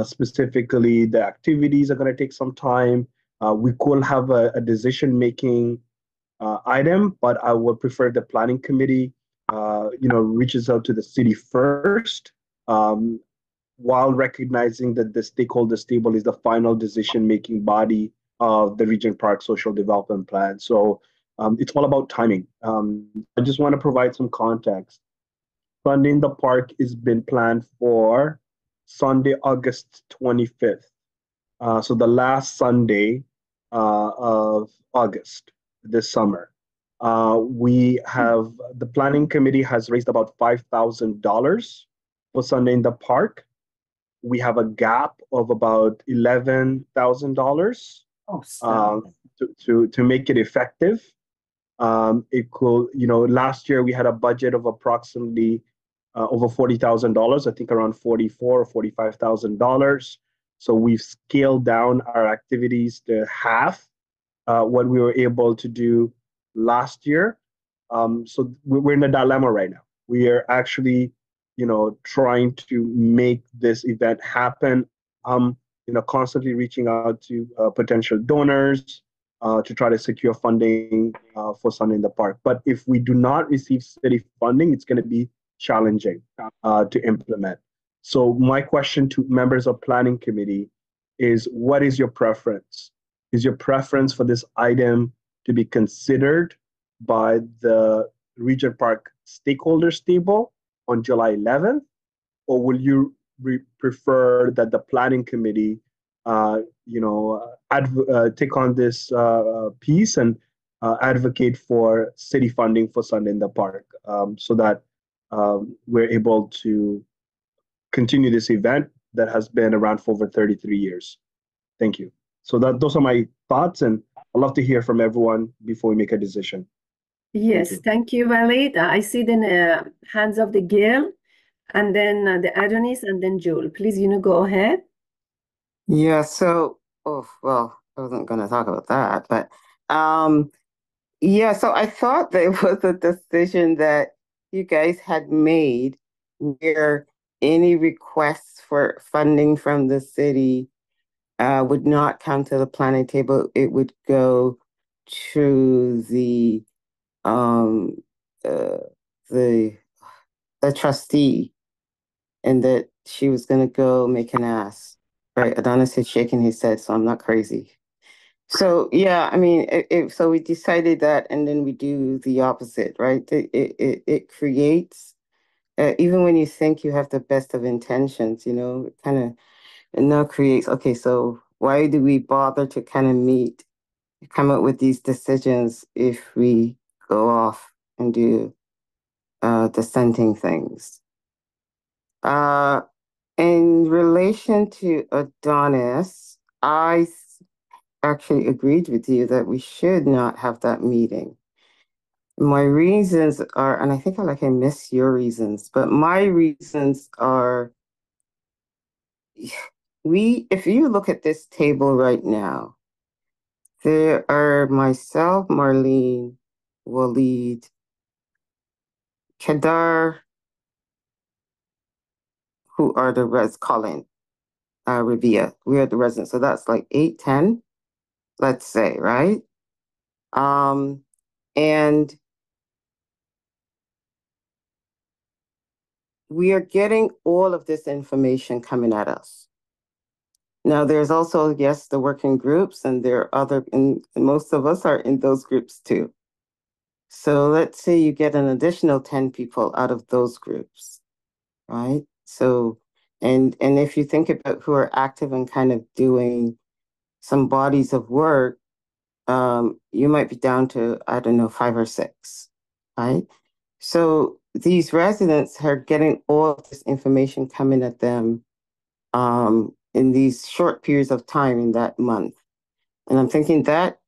Specifically, the activities are going to take some time. We could have a decision-making item, but I would prefer the planning committee, reaches out to the city first, while recognizing that the stakeholders table is the final decision-making body of the Regent Park Social Development Plan. So it's all about timing. I just want to provide some context. Sunday in the Park has been planned for Sunday, August 25th. So the last Sunday of August this summer. The planning committee has raised about $5,000 for Sunday in the Park. We have a gap of about $11,000 to make it effective. It could, last year we had a budget of approximately over $40,000, I think around $44,000 or $45,000. So we've scaled down our activities to half what we were able to do last year. So we're in a dilemma right now. We are actually, trying to make this event happen. Constantly reaching out to potential donors to try to secure funding for Sunday in the Park. But if we do not receive city funding, it's going to be challenging to implement. So my question to members of Planning Committee is, what is your preference? Is your preference for this item to be considered by the Regent Park Stakeholders Table on July 11th? Or will you prefer that the Planning Committee take on this piece and advocate for city funding for Sunday in the Park so that we're able to continue this event that has been around for over 33 years? Thank you. So those are my thoughts, and I'd love to hear from everyone before we make a decision. Yes, thank you, Walied. I see the hands of the Gail, and then the Adonis, and then Joel. Please, go ahead. Yeah, so, I wasn't going to talk about that, but so I thought there was a decision that you guys had made where any requests for funding from the city would not come to the planning table. It would go to the trustee, and that she was going to go make an ask. Right, Adonis is shaking his head, so I'm not crazy. So yeah, I mean, so we decided that, and then we do the opposite, right? It creates, even when you think you have the best of intentions, it kind of now creates. Okay, so why do we bother to kind of come up with these decisions if we go off and do dissenting things? In relation to Adonis, I actually agreed with you that we should not have that meeting. My reasons are, and I think I miss your reasons, but my reasons are, if you look at this table right now, there are myself, Marlene, Walied, Kedar, who are the Colin, Revia. We are the residents. So that's like 8, 10, let's say, right? And we are getting all of this information coming at us. Now, there's also, yes, the working groups, and there are other, and most of us are in those groups too. So let's say you get an additional 10 people out of those groups, right? So, and if you think about who are active and kind of doing some bodies of work, you might be down to, I don't know, 5 or 6, right? So these residents are getting all of this information coming at them in these short periods of time in that month. And I'm thinking that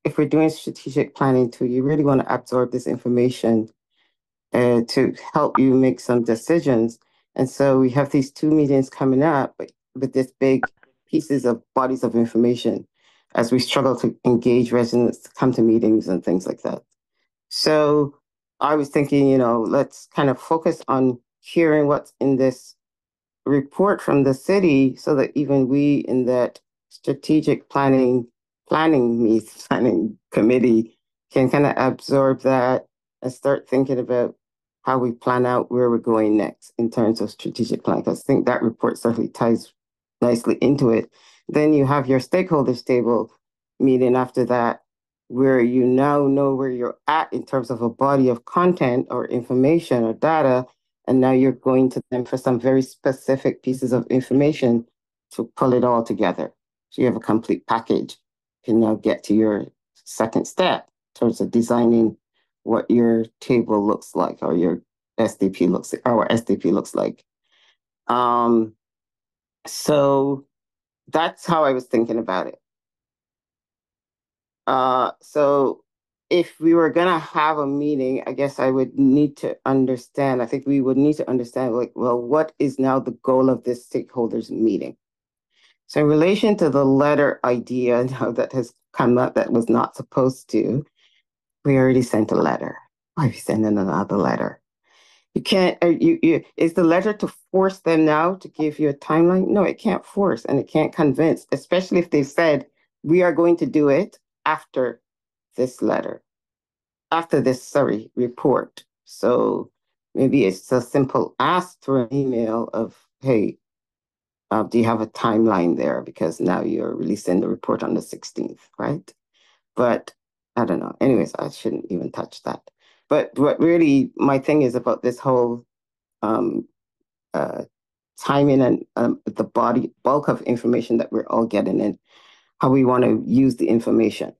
if we're doing strategic planning too, you really want to absorb this information to help you make some decisions. And so we have these 2 meetings coming up with this big pieces of bodies of information as we struggle to engage residents to come to meetings and things like that. So I was thinking, let's kind of focus on hearing what's in this report from the city so that even we in that strategic planning committee can kind of absorb that and start thinking about how we plan out where we're going next in terms of strategic plan. Because I think that report certainly ties nicely into it. Then you have your stakeholders table meeting after that, where you now know where you're at in terms of a body of content or information or data. And now you're going to them for some very specific pieces of information to pull it all together. So you have a complete package. You can now get to your second step in terms of designing what your table looks like or your SDP looks like. So that's how I was thinking about it. So if we were going to have a meeting, I guess I would need to understand, I think we would need to understand, what is now the goal of this stakeholders meeting? So in relation to the letter idea now that has come up that was not supposed to, we already sent a letter. Why are we sending another letter? You can't, is the letter to force them now to give you a timeline? No, it can't force and it can't convince, especially if they said, we are going to do it after this report. So maybe it's a simple ask through an email of, hey, do you have a timeline there? Because now you're releasing the report on the 16th, right? But I don't know. Anyways, I shouldn't even touch that. But what really my thing is about this whole timing and the bulk of information that we're all getting and how we want to use the information.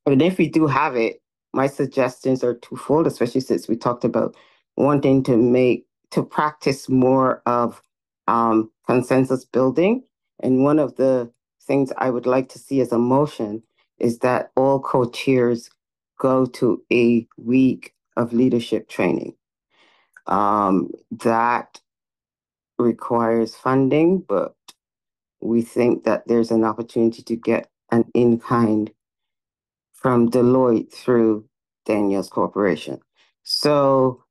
And if we do have it, my suggestions are twofold, especially since we talked about wanting to practice more of consensus building. And one of the things I would like to see as a motion is that all co-chairs go to a week of leadership training. That requires funding, but we think that there's an opportunity to get an in-kind from Deloitte through Daniels Corporation. So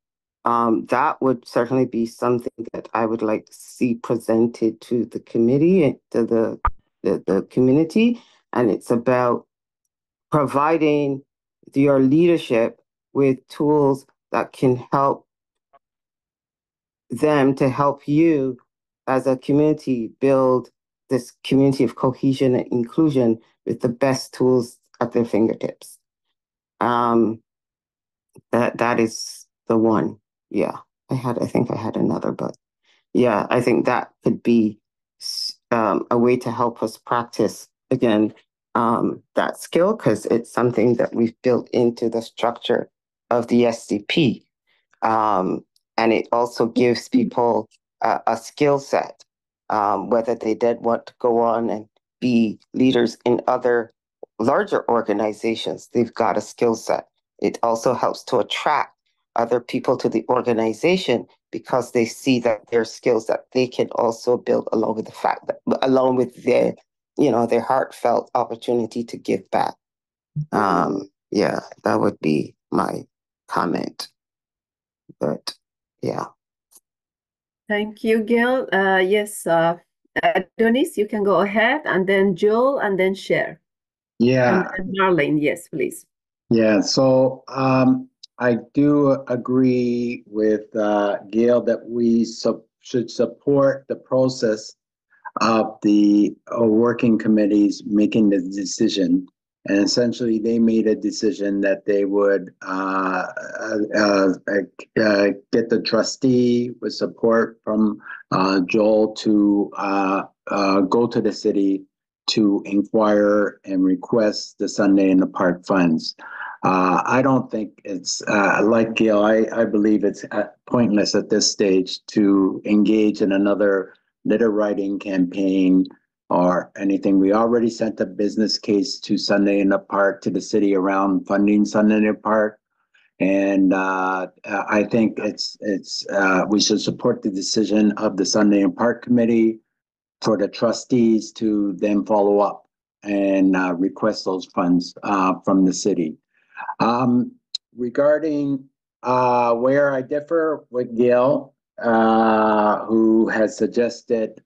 that would certainly be something that I would like to see presented to the committee and to the community. And it's about providing your leadership with tools that can help them to help you as a community build this community of cohesion and inclusion with the best tools at their fingertips. That is the one. Yeah, I think I had another, but yeah, I think that could be a way to help us practice again that skill, because it's something that we've built into the structure of the SDP. And it also gives people a skill set, whether they did want to go on and be leaders in other larger organizations, they've got a skill set. It also helps to attract other people to the organization because they see that there are skills that they can also build along with the fact that, along with their, their heartfelt opportunity to give back. Yeah, that would be my comment. But yeah. Thank you, Gil. Yes, Adonis, you can go ahead, and then Joel, and then Cher. Yeah. And Marlene, yes, please. Yeah, so I do agree with Gail that we should support the process of the working committees making the decision. And essentially, they made a decision that they would get the trustee with support from Joel to go to the city to inquire and request the Sunday in the Park funds. I don't think it's like Gail. I believe it's pointless at this stage to engage in another letter writing campaign or anything. We already sent a business case to Sunday in the Park to the city around funding Sunday in the Park, and I think we should support the decision of the Sunday in Park Committee for the trustees to then follow up and request those funds from the city. Regarding where I differ with Gail, who has suggested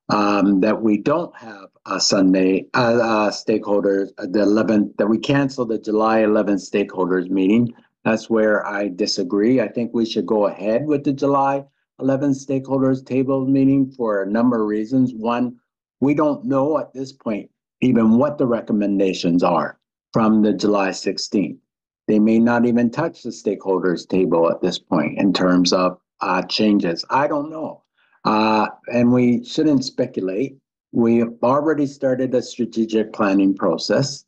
that we don't have a Sunday stakeholders, the 11th, that we cancel the July 11th stakeholders meeting. That's where I disagree. I think we should go ahead with the July 11th stakeholders table meeting for a number of reasons. One, we don't know at this point even what the recommendations are from the July 16th. They may not even touch the stakeholders table at this point in terms of changes. I don't know. And we shouldn't speculate. We have already started a strategic planning process.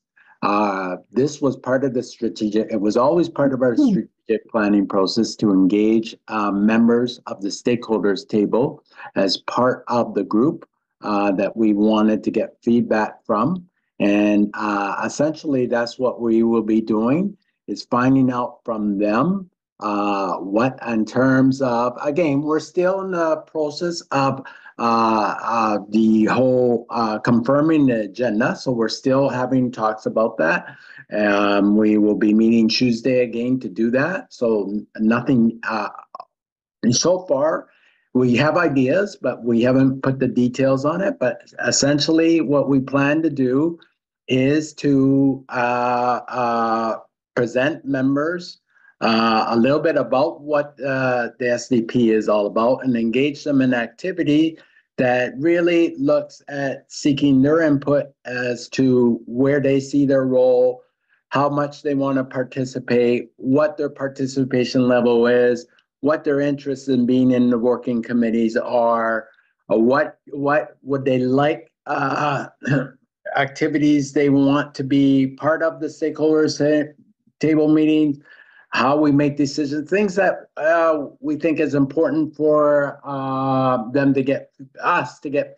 This was part of the it was always part of our strategic planning process to engage members of the stakeholders table as part of the group that we wanted to get feedback from. And essentially that's what we will be doing, is finding out from them what in terms of, again, we're still in the process of the whole confirming the agenda. So we're still having talks about that. We will be meeting Tuesday again to do that. So nothing, so far we have ideas, but we haven't put the details on it. But essentially what we plan to do is to present members a little bit about what the SDP is all about and engage them in activity that really looks at seeking their input as to where they see their role, how much they want to participate, what their participation level is, what their interests in being in the working committees are, what would they like activities they want to be part of the stakeholders table meetings, how we make decisions, things that we think is important for them to get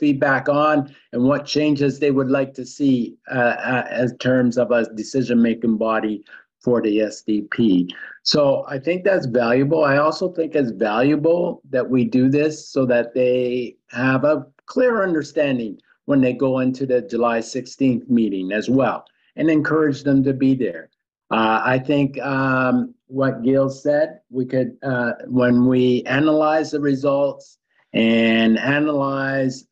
feedback on, and what changes they would like to see as terms of a decision-making body for the SDP. So I think that's valuable. I also think it's valuable that we do this so that they have a clear understanding when they go into the July 16th meeting as well, and encourage them to be there. I think what Gil said, we could, when we analyze the results and analyze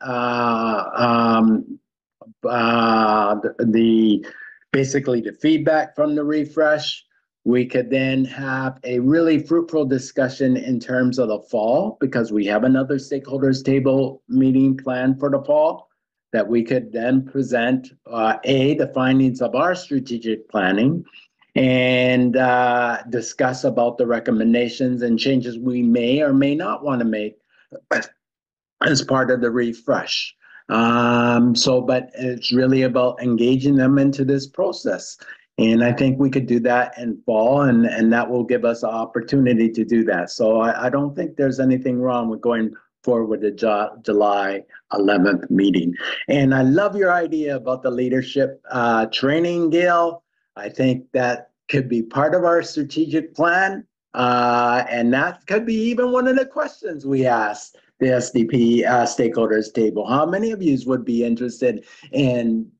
basically the feedback from the refresh, we could then have a really fruitful discussion in terms of the fall, because we have another stakeholders table meeting planned for the fall, that we could then present the findings of our strategic planning, and discuss about the recommendations and changes we may or may not want to make as part of the refresh. But it's really about engaging them into this process. And I think we could do that in fall, and that will give us an opportunity to do that. So I don't think there's anything wrong with going forward with the July 11th meeting. And I love your idea about the leadership training, Gail. I think that could be part of our strategic plan. And that could be even one of the questions we ask the SDP Stakeholders Table. How many of you would be interested in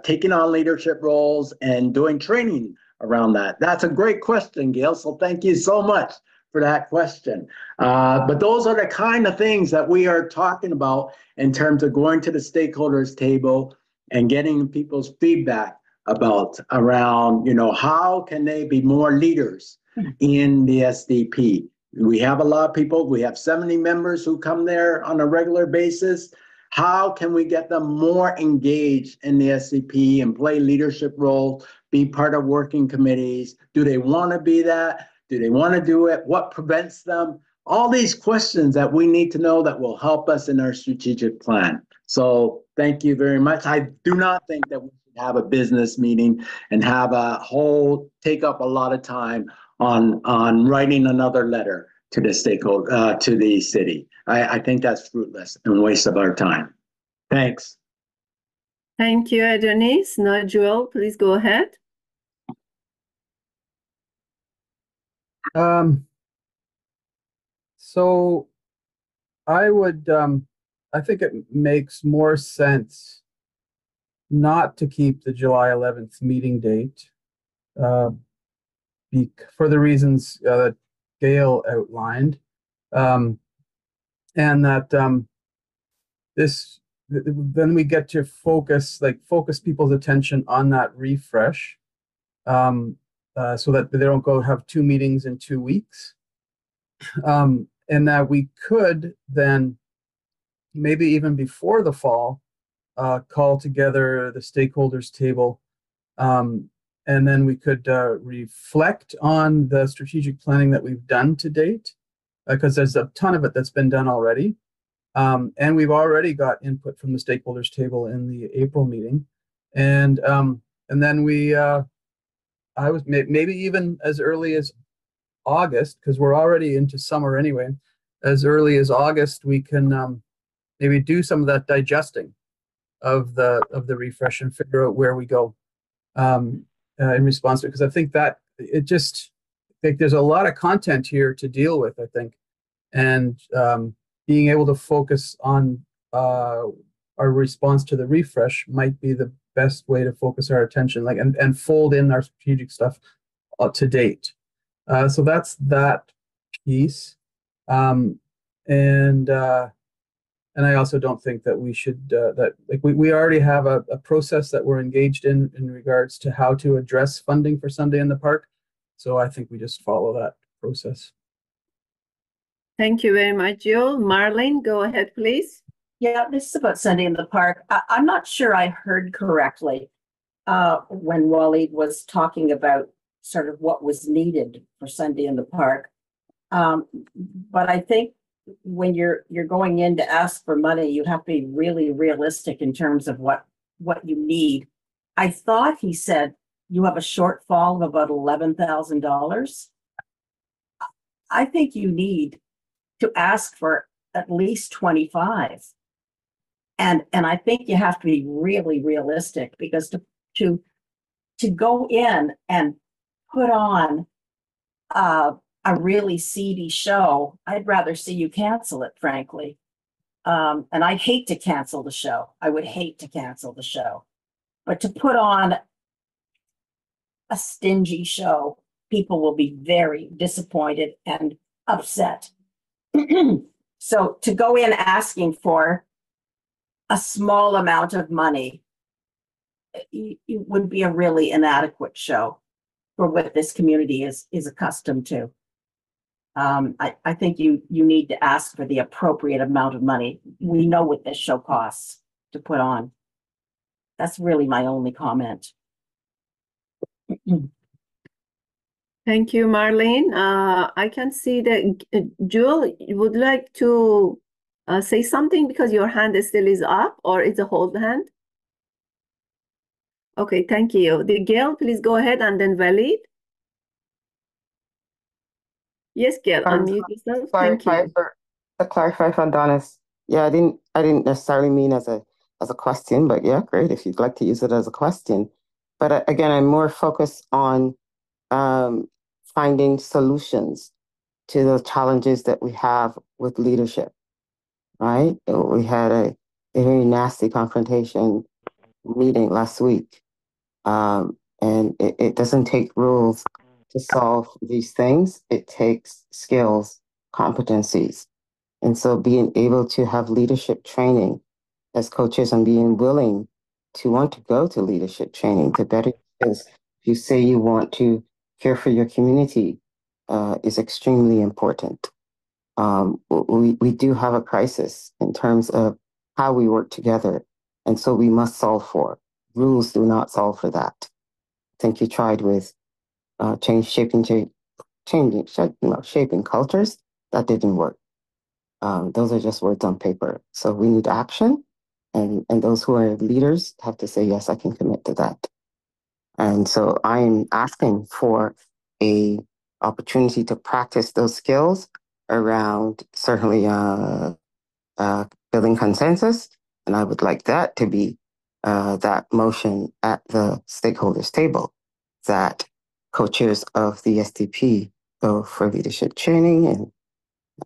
taking on leadership roles and doing training around that? That's a great question, Gail. So thank you so much for that question. But those are the kind of things that we are talking about in terms of going to the stakeholders table and getting people's feedback about around, how can they be more leaders in the SDP? We have a lot of people, we have 70 members who come there on a regular basis. How can we get them more engaged in the SDP and play leadership roles, be part of working committees? Do they want to be that? Do they want to do it? What prevents them? All these questions that we need to know that will help us in our strategic plan. So thank you very much. I do not think that we should have a business meeting and have take up a lot of time on writing another letter to the stakeholder, to the city. I think that's fruitless and waste of our time. Thanks. Thank you, Adonis. Now, Joel, please go ahead. So I would, I think it makes more sense not to keep the July 11th meeting date for the reasons that Gail outlined, and that then we get to focus people's attention on that refresh, so that they don't go have 2 meetings in 2 weeks, and that we could then maybe even before the fall call together the stakeholders table, and then we could reflect on the strategic planning that we've done to date, because there's a ton of it that's been done already. And we've already got input from the stakeholders table in the April meeting. And then I was maybe even as early as August, because we're already into summer anyway, as early as August, we can maybe do some of that digesting of the refresh and figure out where we go in response to it. Because I think that there's a lot of content here to deal with, I think. And being able to focus on our response to the refresh might be the best way to focus our attention, and fold in our strategic stuff to date. So that's that piece. And I also don't think that we should we already have a process that we're engaged in regards to how to address funding for Sunday in the Park. So I think we just follow that process. Thank you very much, Jill. Marlene, go ahead, please. Yeah, this is about Sunday in the Park. I'm not sure I heard correctly when Walied was talking about sort of what was needed for Sunday in the Park. But I think when you're going in to ask for money, you have to be really realistic in terms of what you need. I thought he said you have a shortfall of about $11,000. I think you need to ask for at least 25. And I think you have to be really realistic, because to go in and put on a really seedy show, I'd rather see you cancel it, frankly. And I'd hate to cancel the show. I would hate to cancel the show. But to put on a stingy show, people will be very disappointed and upset. So to go in asking for a small amount of money, it would be a really inadequate show for what this community is accustomed to. I think you need to ask for the appropriate amount of money. We know what this show costs to put on. That's really my only comment. Thank you, Marlene. I can see that Jewel, you would like to say something because your hand still is up, or it's a hold hand? Okay, thank you. Gail, please go ahead, and then Walied. Yes, Gail, unmute yourself. Thank you. To clarify for Adonis, yeah, I didn't necessarily mean as a question, but yeah, great if you'd like to use it as a question. But again, I'm more focused on finding solutions to the challenges that we have with leadership, right? We had a very nasty confrontation meeting last week. And it doesn't take rules to solve these things. It takes skills, competencies. And so being able to have leadership training as coaches and being willing to want to go to leadership training to better skills. If you say you want to care for your community, is extremely important. We do have a crisis in terms of how we work together. And so we must solve for. Rules do not solve for that. I think you tried with shaping cultures. That didn't work. Those are just words on paper. So we need action. And those who are leaders have to say, yes, I can commit to that. And so I'm asking for a opportunity to practice those skills around certainly building consensus. And I would like that to be that motion at the stakeholders table, that co-chairs of the SDP go for leadership training.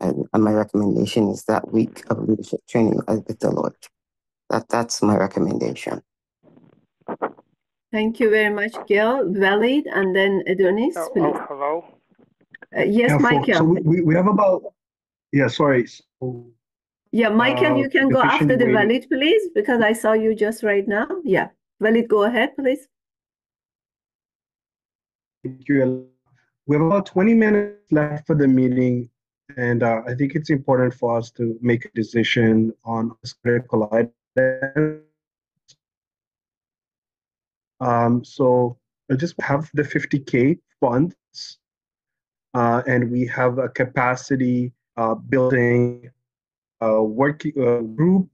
And my recommendation is that week of leadership training with Deloitte. That's my recommendation. Thank you very much, Gail. Walied, and then Adonis, please. Hello? Yes, Michael. So we have about, sorry. So, Michael, you can go after the Walied, please, because I saw you just right now. Yeah, Walied, go ahead, please. Thank you. We have about 20 minutes left for the meeting, and I think it's important for us to make a decision on this critical item. So I just have the 50K funds, and we have a capacity building working group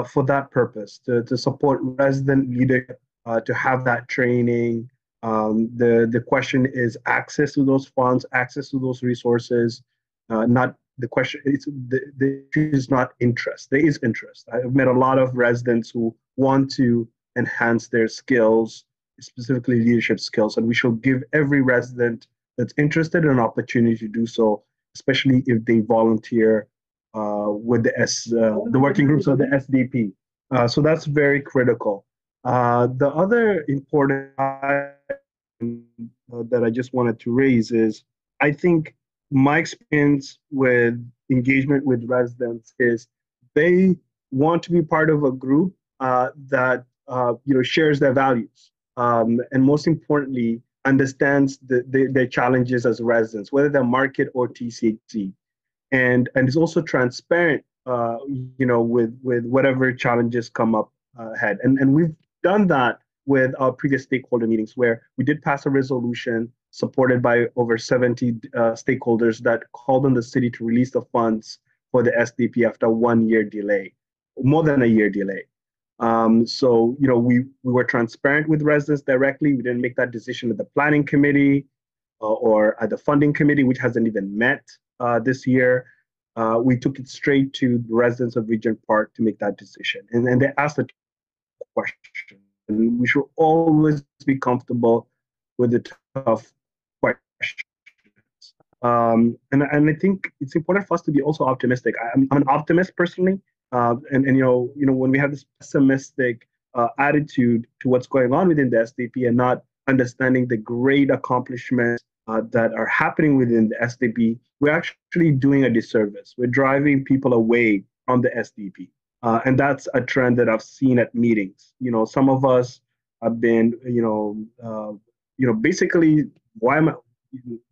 for that purpose, to support resident leadership, to have that training. The question is access to those funds, access to those resources. Not the question. The issue is not interest. There is interest. I've met a lot of residents who want to enhance their skills, specifically leadership skills, and we should give every resident that's interested an opportunity to do so, especially if they volunteer with the working groups of the SDP. So that's very critical. The other important item that I just wanted to raise is, I think my experience with engagement with residents is they want to be part of a group that shares their values, and most importantly, understands their challenges as residents, whether they're market or TCHC, and is also transparent, with whatever challenges come up ahead. And we've done that with our previous stakeholder meetings, where we did pass a resolution supported by over 70 stakeholders that called on the city to release the funds for the SDP after 1 year delay, more than a year delay. So we were transparent with residents directly. We didn't make that decision at the planning committee or at the funding committee, which hasn't even met this year. We took it straight to the residents of Regent Park to make that decision. And they asked a question. And we should always be comfortable with the tough questions. And I think it's important for us to be also optimistic. I'm an optimist personally. And when we have this pessimistic attitude to what's going on within the SDP and not understanding the great accomplishments that are happening within the SDP, we're actually doing a disservice. We're driving people away from the SDP. And that's a trend that I've seen at meetings. Some of us have been,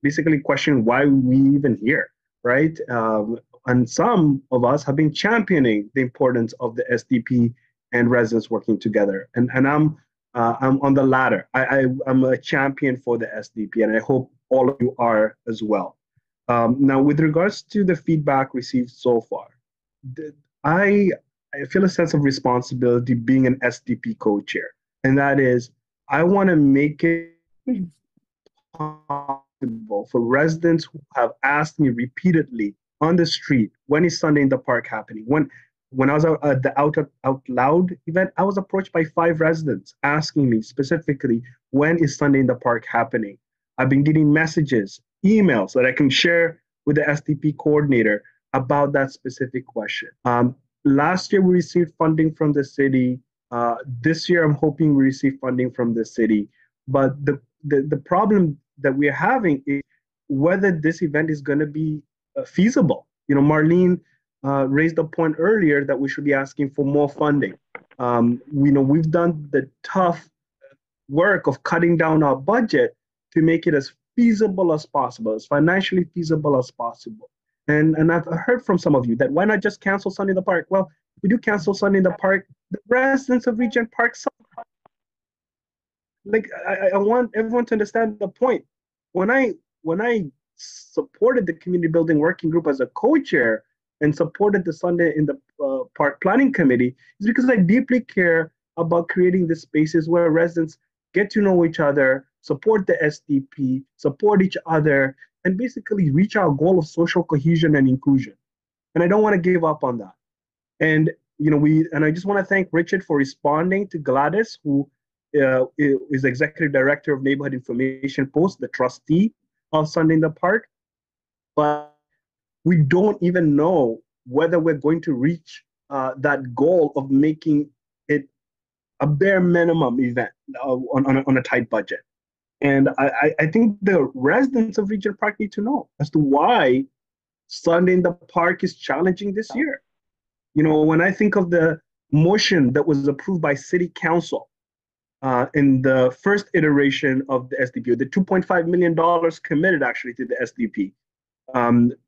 basically questioning why we even here, right? And some of us have been championing the importance of the SDP and residents working together. And I'm on the latter. I'm a champion for the SDP, and I hope all of you are as well. Now, with regards to the feedback received so far, I feel a sense of responsibility being an SDP co-chair, and that is, I want to make it possible for residents who have asked me repeatedly on the street, when is Sunday in the Park happening? When I was at the Out Loud event, I was approached by 5 residents asking me specifically, when is Sunday in the Park happening? I've been getting messages email so that I can share with the SDP coordinator about that specific question. Last year, we received funding from the city. This year, I'm hoping we receive funding from the city. But the problem that we're having is whether this event is going to be feasible. Marlene raised a point earlier that we should be asking for more funding. We've done the tough work of cutting down our budget to make it as feasible as possible, as financially feasible as possible. And I've heard from some of you that why not just cancel Sunday in the Park? Well, if we do cancel Sunday in the Park, the residents of Regent Park suffer. I want everyone to understand the point. When I supported the community building working group as a co-chair and supported the Sunday in the Park Planning Committee, is because I deeply care about creating the spaces where residents get to know each other, support the SDP, support each other, and basically reach our goal of social cohesion and inclusion. And I don't want to give up on that. And I just want to thank Richard for responding to Gladys, who is executive director of Neighborhood Information Post, the trustee of Sunday in the Park. But we don't even know whether we're going to reach that goal of making it a bare minimum event on a tight budget. And I think the residents of Regent Park need to know as to why Sunday in the Park is challenging this year. When I think of the motion that was approved by City Council in the first iteration of the SDP, the $2.5 million committed actually to the SDP,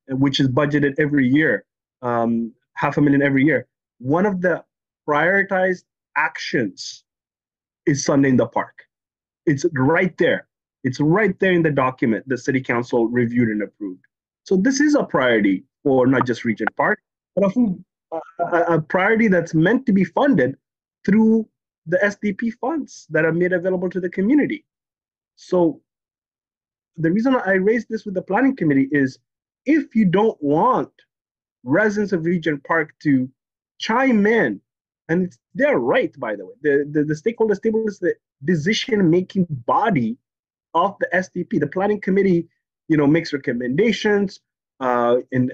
which is budgeted every year, $500,000 every year. One of the prioritized actions is Sunday in the Park. It's right there. It's right there in the document the City Council reviewed and approved. So this is a priority for not just Regent Park, but a priority that's meant to be funded through the SDP funds that are made available to the community. So the reason I raised this with the Planning Committee is if you don't want residents of Regent Park to chime in, and it's their right, by the way, the Stakeholders Table is the decision-making body of the SDP. The Planning Committee, makes recommendations and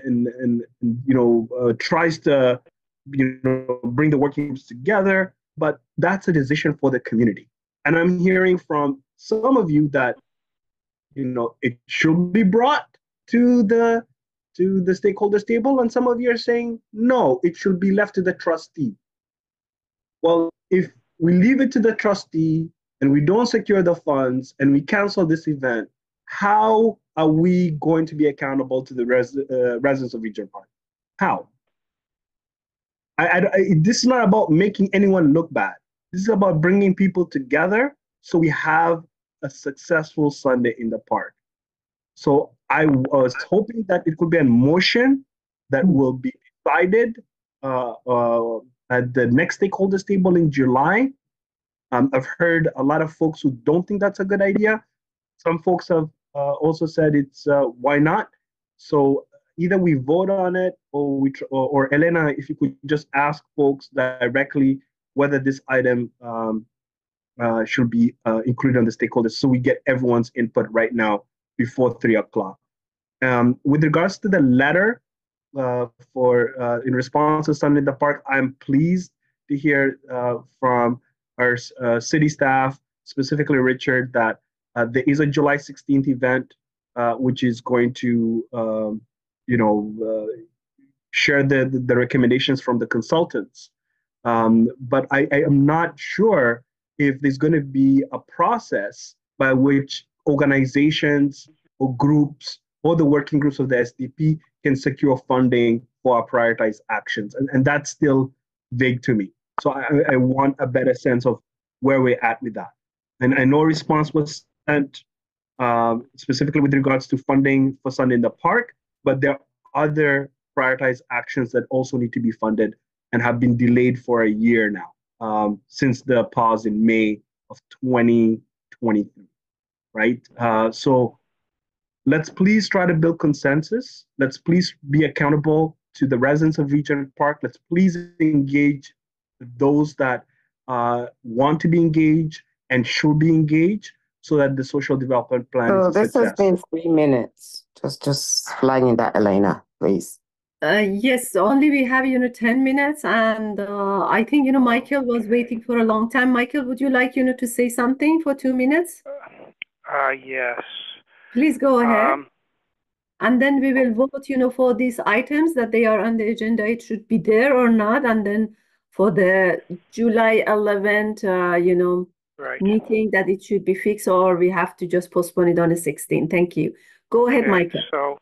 tries to, bring the working groups together, but that's a decision for the community. And I'm hearing from some of you that, it should be brought to the Stakeholders Table, and some of you are saying, no, it should be left to the trustee. Well, if we leave it to the trustee and we don't secure the funds and we cancel this event, how are we going to be accountable to the residents of Regent Park? How? This is not about making anyone look bad. This is about bringing people together so we have a successful Sunday in the Park. So I was hoping that it could be a motion that will be decided at the next Stakeholders Table in July. I've heard a lot of folks who don't think that's a good idea. Some folks have also said it's why not. So either we vote on it, or Elena, if you could just ask folks directly whether this item should be included on the stakeholders, so we get everyone's input right now before 3 o'clock. With regards to the letter in response to Sunday in the Park, I'm pleased to hear from our city staff, specifically Richard, that there is a July 16th event, which is going to, share the recommendations from the consultants. But I am not sure if there's going to be a process by which organizations or groups or the working groups of the SDP can secure funding for our prioritized actions. And that's still vague to me. So I want a better sense of where we're at with that. And I know a response was sent specifically with regards to funding for Sunday in the Park, but there are other prioritized actions that also need to be funded and have been delayed for a year now, since the pause in May of 2023, right? So let's please try to build consensus. Let's please be accountable to the residents of Regent Park. Let's please engage those that want to be engaged and should be engaged, so that the social development plan So is a this has success. been 3 minutes. Just flagging that, Elena, please. Yes, only we have, 10 minutes, and I think, Michael was waiting for a long time. Michael, would you like, to say something for 2 minutes? Yes. Please go ahead. And then we will vote, for these items that they are on the agenda, it should be there or not. And then for the July 11th, Right. meeting, that it should be fixed, or we have to just postpone it on the 16th. Thank you. Go ahead, Okay, Michael.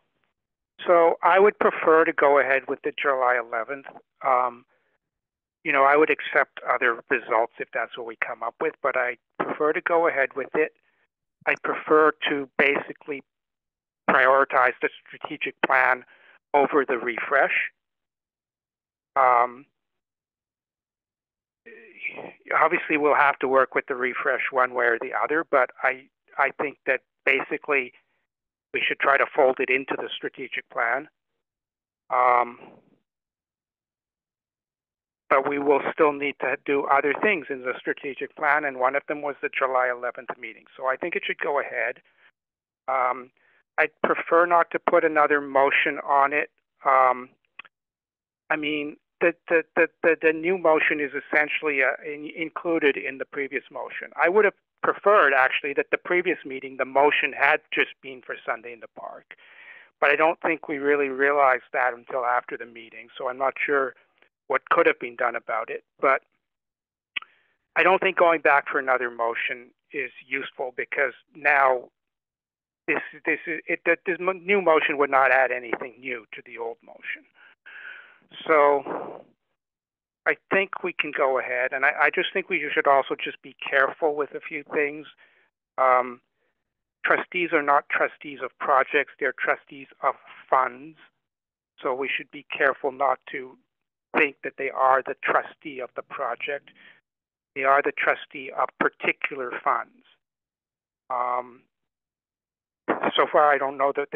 So I would prefer to go ahead with the July 11th. I would accept other results if that's what we come up with, but I prefer to go ahead with it. I prefer to basically prioritize the strategic plan over the refresh. Obviously, we'll have to work with the refresh one way or the other, but I think that basically we should try to fold it into the strategic plan. But we will still need to do other things in the strategic plan, and one of them was the July 11th meeting. So I think it should go ahead. I'd prefer not to put another motion on it. I mean, the new motion is essentially included in the previous motion. I would have preferred, actually, that the previous meeting, the motion had just been for Sunday in the Park. But I don't think we really realized that until after the meeting, so I'm not sure what could have been done about it. But I don't think going back for another motion is useful, because now this new motion would not add anything new to the old motion. So I think we can go ahead, and I just think we should also just be careful with a few things. Trustees are not trustees of projects, they're trustees of funds. So we should be careful not to think that they are the trustee of the project. They are the trustee of particular funds. So far, I don't know till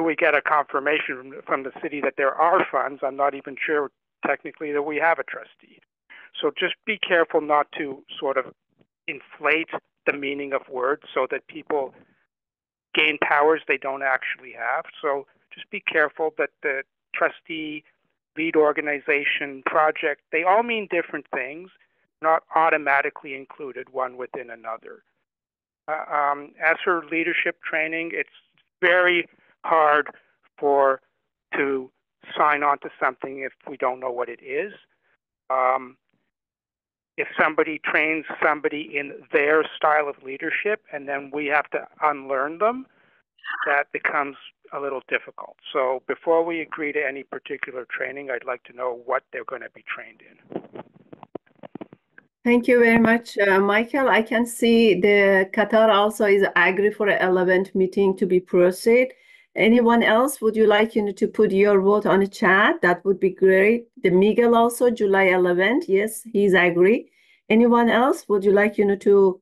we get a confirmation from the city that there are funds, I'm not even sure technically that we have a trustee. So just be careful not to sort of inflate the meaning of words so that people gain powers they don't actually have. So just be careful that the trustee, lead organization, project, they all mean different things, not automatically included one within another. As for leadership training, it's very hard to sign on to something if we don't know what it is. If somebody trains somebody in their style of leadership and then we have to unlearn them, that becomes a little difficult. So before we agree to any particular training, I'd like to know what they're going to be trained in. Thank you very much, Michael. I can see the Qatar also is agree for an 11th meeting to be proceed. Anyone else, would you like to put your vote on the chat? That would be great. The Miguel also, July 11th. Yes, he's agree. Anyone else, would you like to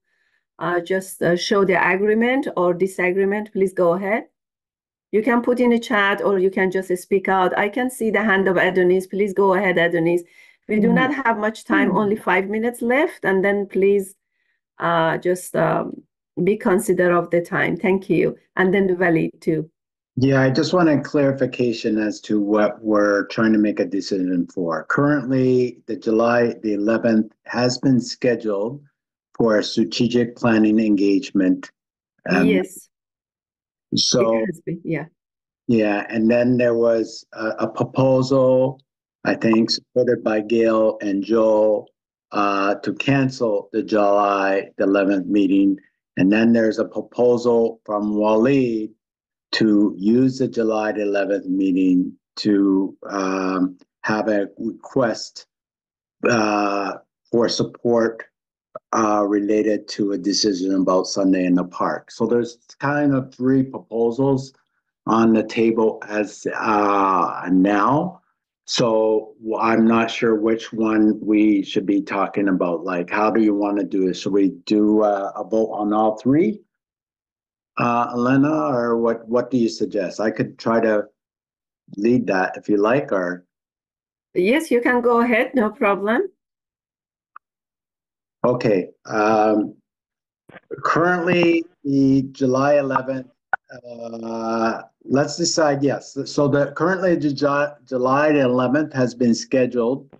just show the agreement or disagreement? Please go ahead. You can put in the chat or you can just speak out. I can see the hand of Adonis. Please go ahead, Adonis. We do not have much time, only 5 minutes left. And then please just be considerate of the time. Thank you. And then the Walied too. Yeah, I just want a clarification as to what we're trying to make a decision for. Currently, the July the 11th has been scheduled for a strategic planning engagement. Yes. So, it has been, yeah. Yeah, and then there was a proposal, I think, supported by Gail and Joel, to cancel the July the 11th meeting. And then there's a proposal from Walied to use the July the 11th meeting to have a request for support related to a decision about Sunday in the Park. So there's kind of 3 proposals on the table as now. So I'm not sure which one we should be talking about. Like, how do you want to do it? Should we do a vote on all 3? Elena, or what do you suggest? I could try to lead that if you like, or yes, you can go ahead, no problem. Okay. Currently, the July 11th, let's decide, yes. So currently July 11th has been scheduled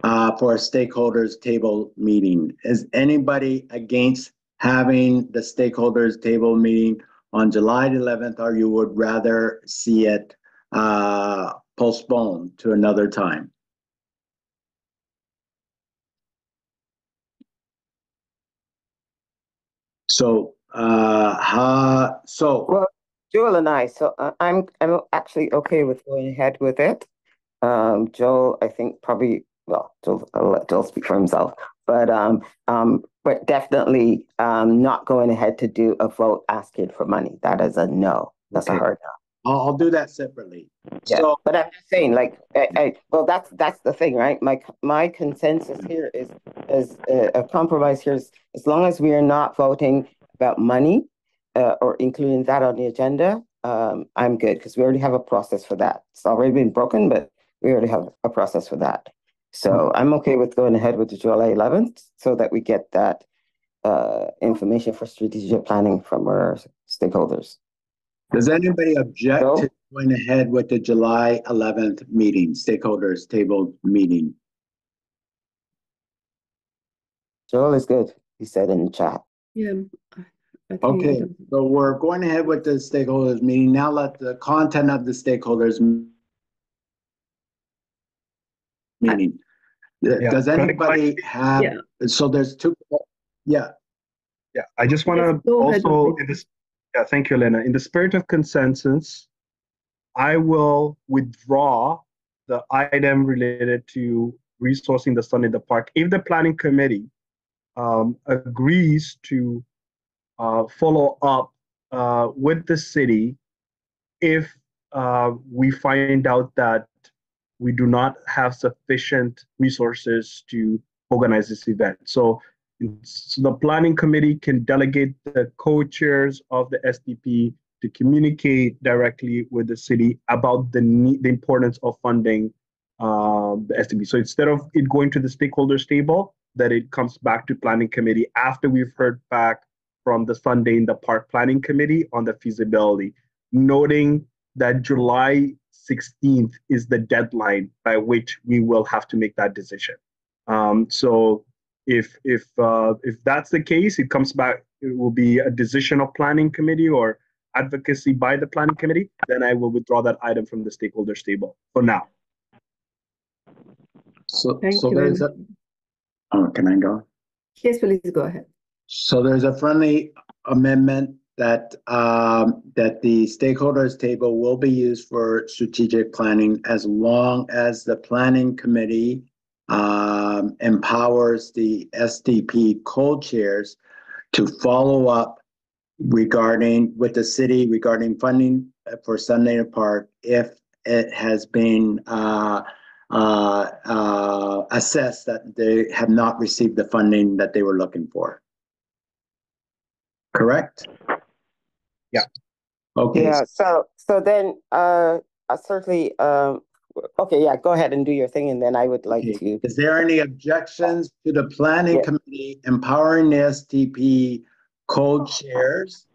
for a stakeholders table meeting. Is anybody against having the stakeholders table meeting on July 11th, or you would rather see it postponed to another time? So, Well, Joel and I, so I'm actually okay with going ahead with it. Joel, I think probably, well, Joel, I'll let Joel speak for himself, but definitely not going ahead to do a vote asking for money. That is a no. That's a hard no. I'll do that separately. Yeah, So, but I'm just saying, like, well, that's the thing, right? My consensus here is a compromise here is as long as we are not voting about money or including that on the agenda, I'm good because we already have a process for that. It's already been broken, but we already have a process for that. So I'm okay with going ahead with the July 11th so that we get that information for strategic planning from our stakeholders. Does anybody object to going ahead with the July 11th meeting, stakeholders table meeting? Joel is good, he said in the chat. Yeah. Okay, so we're going ahead with the stakeholders meeting. Now let the content of the stakeholders meeting. Does anybody have, so there's two, Yeah, I just want to also, thank you, Elena. In the spirit of consensus, I will withdraw the item related to resourcing the sun in the park. If the planning committee agrees to follow up with the city, if we find out that we do not have sufficient resources to organize this event. So the planning committee can delegate the co-chairs of the SDP to communicate directly with the city about the importance of funding the SDP. So instead of it going to the stakeholders table, that it comes back to planning committee after we've heard back from the Sunday in the Park Planning Committee on the feasibility, noting that July 16th is the deadline by which we will have to make that decision. So if that's the case, it comes back, it will be a decision of planning committee or advocacy by the planning committee, then I will withdraw that item from the stakeholders table for now. So there's a, can I go? Yes, please go ahead. So there's a friendly amendment that that the stakeholders table will be used for strategic planning as long as the planning committee empowers the SDP co-chairs to follow up with the city regarding funding for Sunday Park if it has been assessed that they have not received the funding that they were looking for. Correct? Yeah. Okay. Yeah. So then certainly okay, yeah, go ahead and do your thing, and then I would like to. Is there any objections to the planning committee empowering the SDP co-chairs,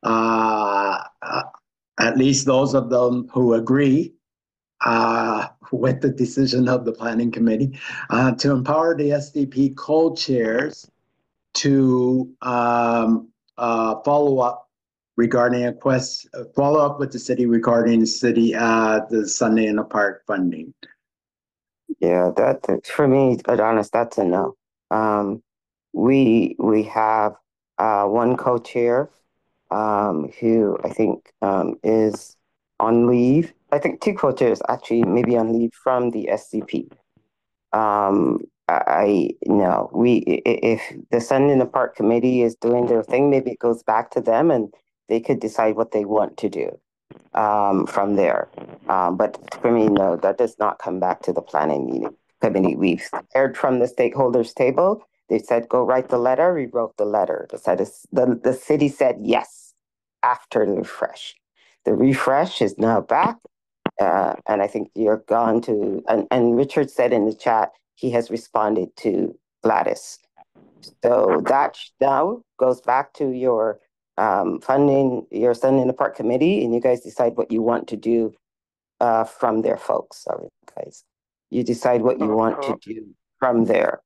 at least those of them who agree with the decision of the planning committee, to empower the SDP co-chairs to follow up regarding follow up with the city regarding the Sunday in the Park funding? Yeah, that for me, Adonis, that's a no. We have one co-chair who I think is on leave. I think two co-chairs actually maybe on leave from the SCP. If the Sun in the Park committee is doing their thing, maybe it goes back to them and they could decide what they want to do from there. But for me, no, that does not come back to the planning committee. We've heard from the stakeholders table. They said, go write the letter. We wrote the letter. The city said yes after the refresh. The refresh is now back. And I think you're gone to, and Richard said in the chat, he has responded to Gladys So that now goes back to your funding, your Sunday in the Park committee, and you guys decide what you want to do from there, folks. Sorry, guys. You decide what you want to do from there.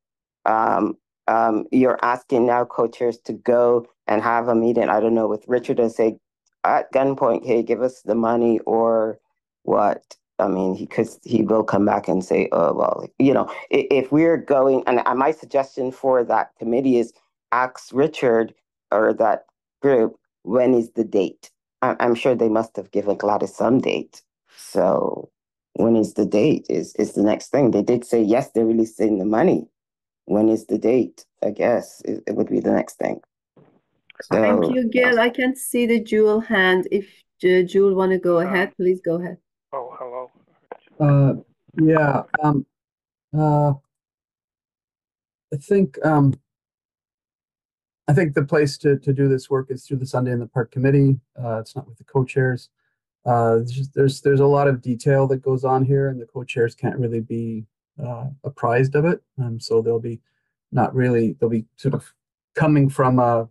You're asking now co-chairs to go and have a meeting, I don't know, with Richard and say, at gunpoint, hey, give us the money or what? I mean, he will come back and say, oh, well, you know, if we're going, and my suggestion for that committee is ask Richard or that group, when is the date? I'm sure they must have given Gladys some date. So when is the date is the next thing. They did say, yes, they're releasing the money. When is the date? I guess it would be the next thing. So, thank you, Gail. I can see the Jewel hand. If Jewel want to go ahead, please go ahead. Oh, hello. Yeah. I think the place to do this work is through the Sunday in the Park committee. It's not with the co-chairs. There's a lot of detail that goes on here, and the co-chairs can't really be apprised of it. So they'll be sort of coming from a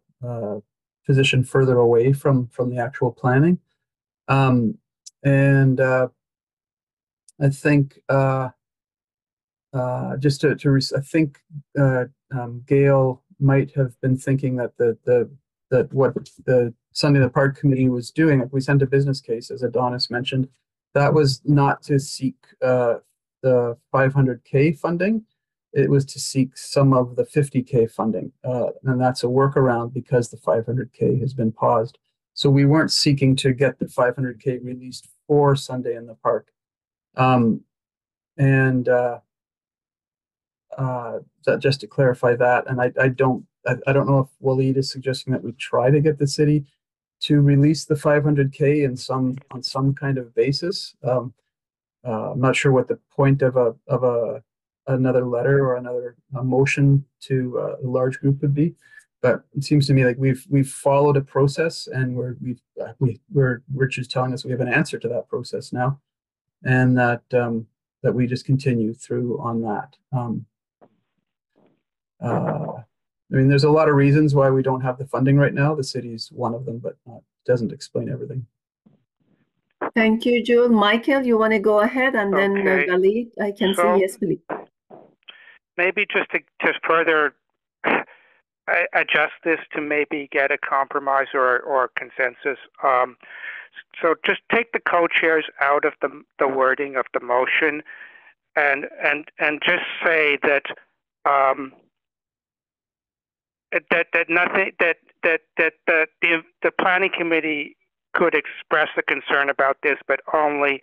position further away from the actual planning. I think just I think Gail might have been thinking that that what the Sunday in the Park committee was doing, if we sent a business case, as Adonis mentioned, that was not to seek the 500K funding. It was to seek some of the 50K funding, and that's a workaround because the 500K has been paused. So we weren't seeking to get the 500K released for Sunday in the Park. Just to clarify that, and I don't know if Walied is suggesting that we try to get the city to release the 500K on some kind of basis. I'm not sure what the point of another letter or another motion to a large group would be, but it seems to me like we've followed a process, and Richard's telling us we have an answer to that process now, and that we just continue through on that. I mean, there's a lot of reasons why we don't have the funding right now. The city's one of them, but doesn't explain everything. Thank you, Joel. Michael, you want to go ahead, and then Walied, I can see, yes, please. Maybe just to further adjust this to maybe get a compromise or consensus. So just take the co-chairs out of the wording of the motion, and just say that the planning committee could express a concern about this, but only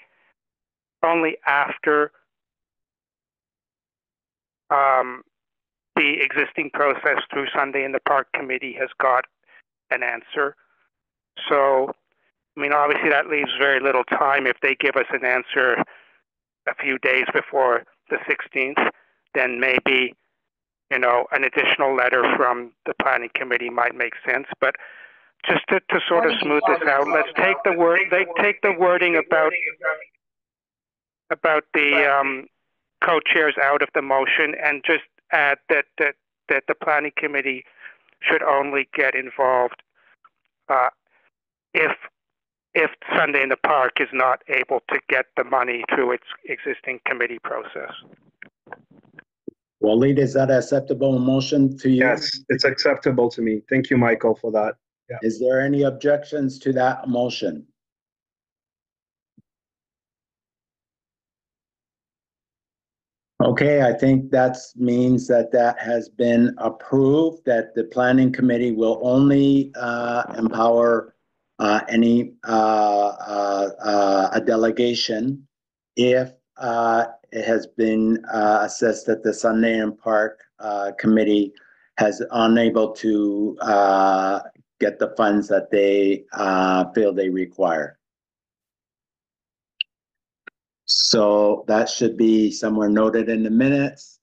after the existing process through Sunday in the Park committee has got an answer. So, I mean, obviously that leaves very little time. If they give us an answer a few days before the 16th, then maybe, you know, an additional letter from the planning committee might make sense. But just to sort of smooth this out, let's take the wording about the co-chairs out of the motion, and just add that the planning committee should only get involved if Sunday in the Park is not able to get the money through its existing committee process. Walied, is that an acceptable motion to you? Yes, it's acceptable to me. Thank you, Michael, for that. Yeah. Is there any objections to that motion? Okay, I think that means that has been approved, that the planning committee will only empower a delegation if it has been assessed that the Sunday in Park committee has unable to get the funds that they feel they require. So that should be somewhere noted in the minutes.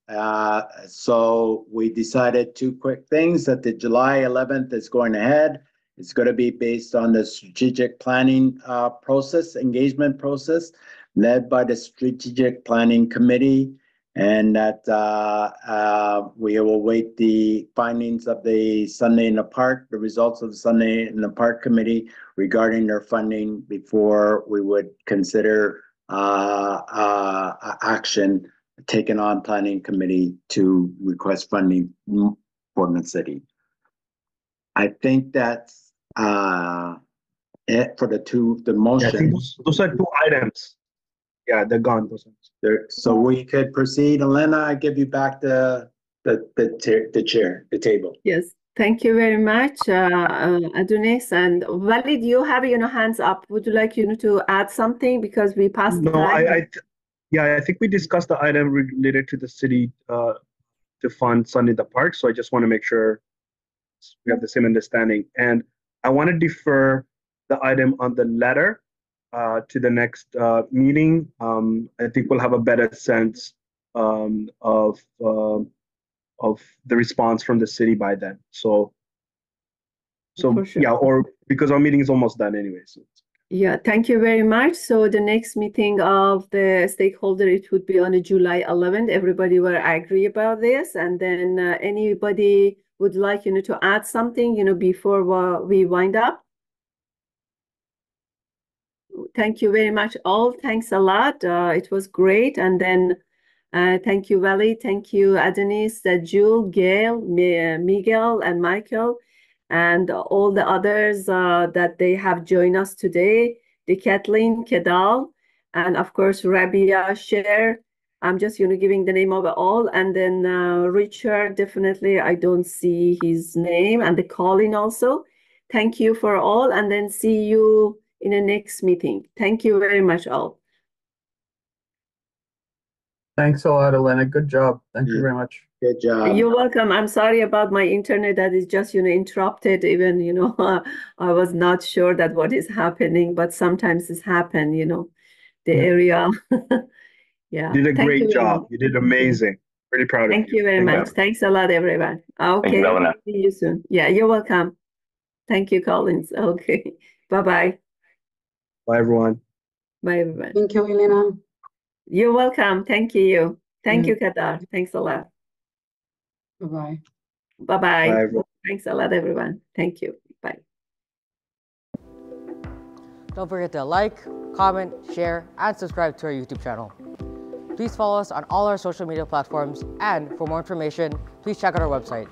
So we decided two quick things, that the July 11th is going ahead. It's going to be based on the strategic planning engagement process, led by the Strategic Planning Committee. and that we will await the findings of the Sunday in the Park, the results of the Sunday in the Park Committee regarding their funding before we would consider action taken on Planning Committee to request funding for the city. I think that's it for the motion. Yeah, I think those are 2 items. Yeah, they're gone. So we could proceed. Elena, I give you back the table. Yes, thank you very much, Adonis and Walied. You have hands up. Would you like to add something because we passed the time? I think we discussed the item related to the city to fund Sunday in the Park. So I just want to make sure we have the same understanding. And I want to defer the item on the letter to the next meeting. I think we'll have a better sense of the response from the city by then. So For sure. yeah, or because our meeting is almost done anyway. So. Yeah, thank you very much. So the next meeting of the stakeholder, it would be on July 11th. Everybody will agree about this. And then anybody would like, to add something, before we wind up? Thank you very much all. Thanks a lot. It was great. And then thank you, Walied. Thank you, Adonis, Jewel, Gail, Miguel, and Michael, and all the others that they have joined us today, the Kathleen, Kedal, and of course, Rabia, Cher. I'm just, giving the name of it all. And then Richard, definitely, I don't see his name, and the Colin also. Thank you for all, and then see you in the next meeting. Thank you very much, all. Thanks a lot, Elena. Good job. Thank you very much. Good job. You're welcome. I'm sorry about my internet that is just, interrupted. Even, I was not sure that what is happening, but sometimes it's happened, the area. Yeah. You did a great job. You did amazing. Pretty proud of you. Thank you very much. Thanks a lot, everyone. Okay. See you soon. Yeah, you're welcome. Thank you, Collins. Okay. Bye-bye. Bye, everyone. Bye, everyone. Thank you, Elena. You're welcome. Thank you. Thank you, Qatar. Thanks a lot. Bye-bye. Bye-bye. Bye, everyone. Thanks a lot, everyone. Thank you. Bye. Don't forget to like, comment, share, and subscribe to our YouTube channel. Please follow us on all our social media platforms, and for more information, please check out our website.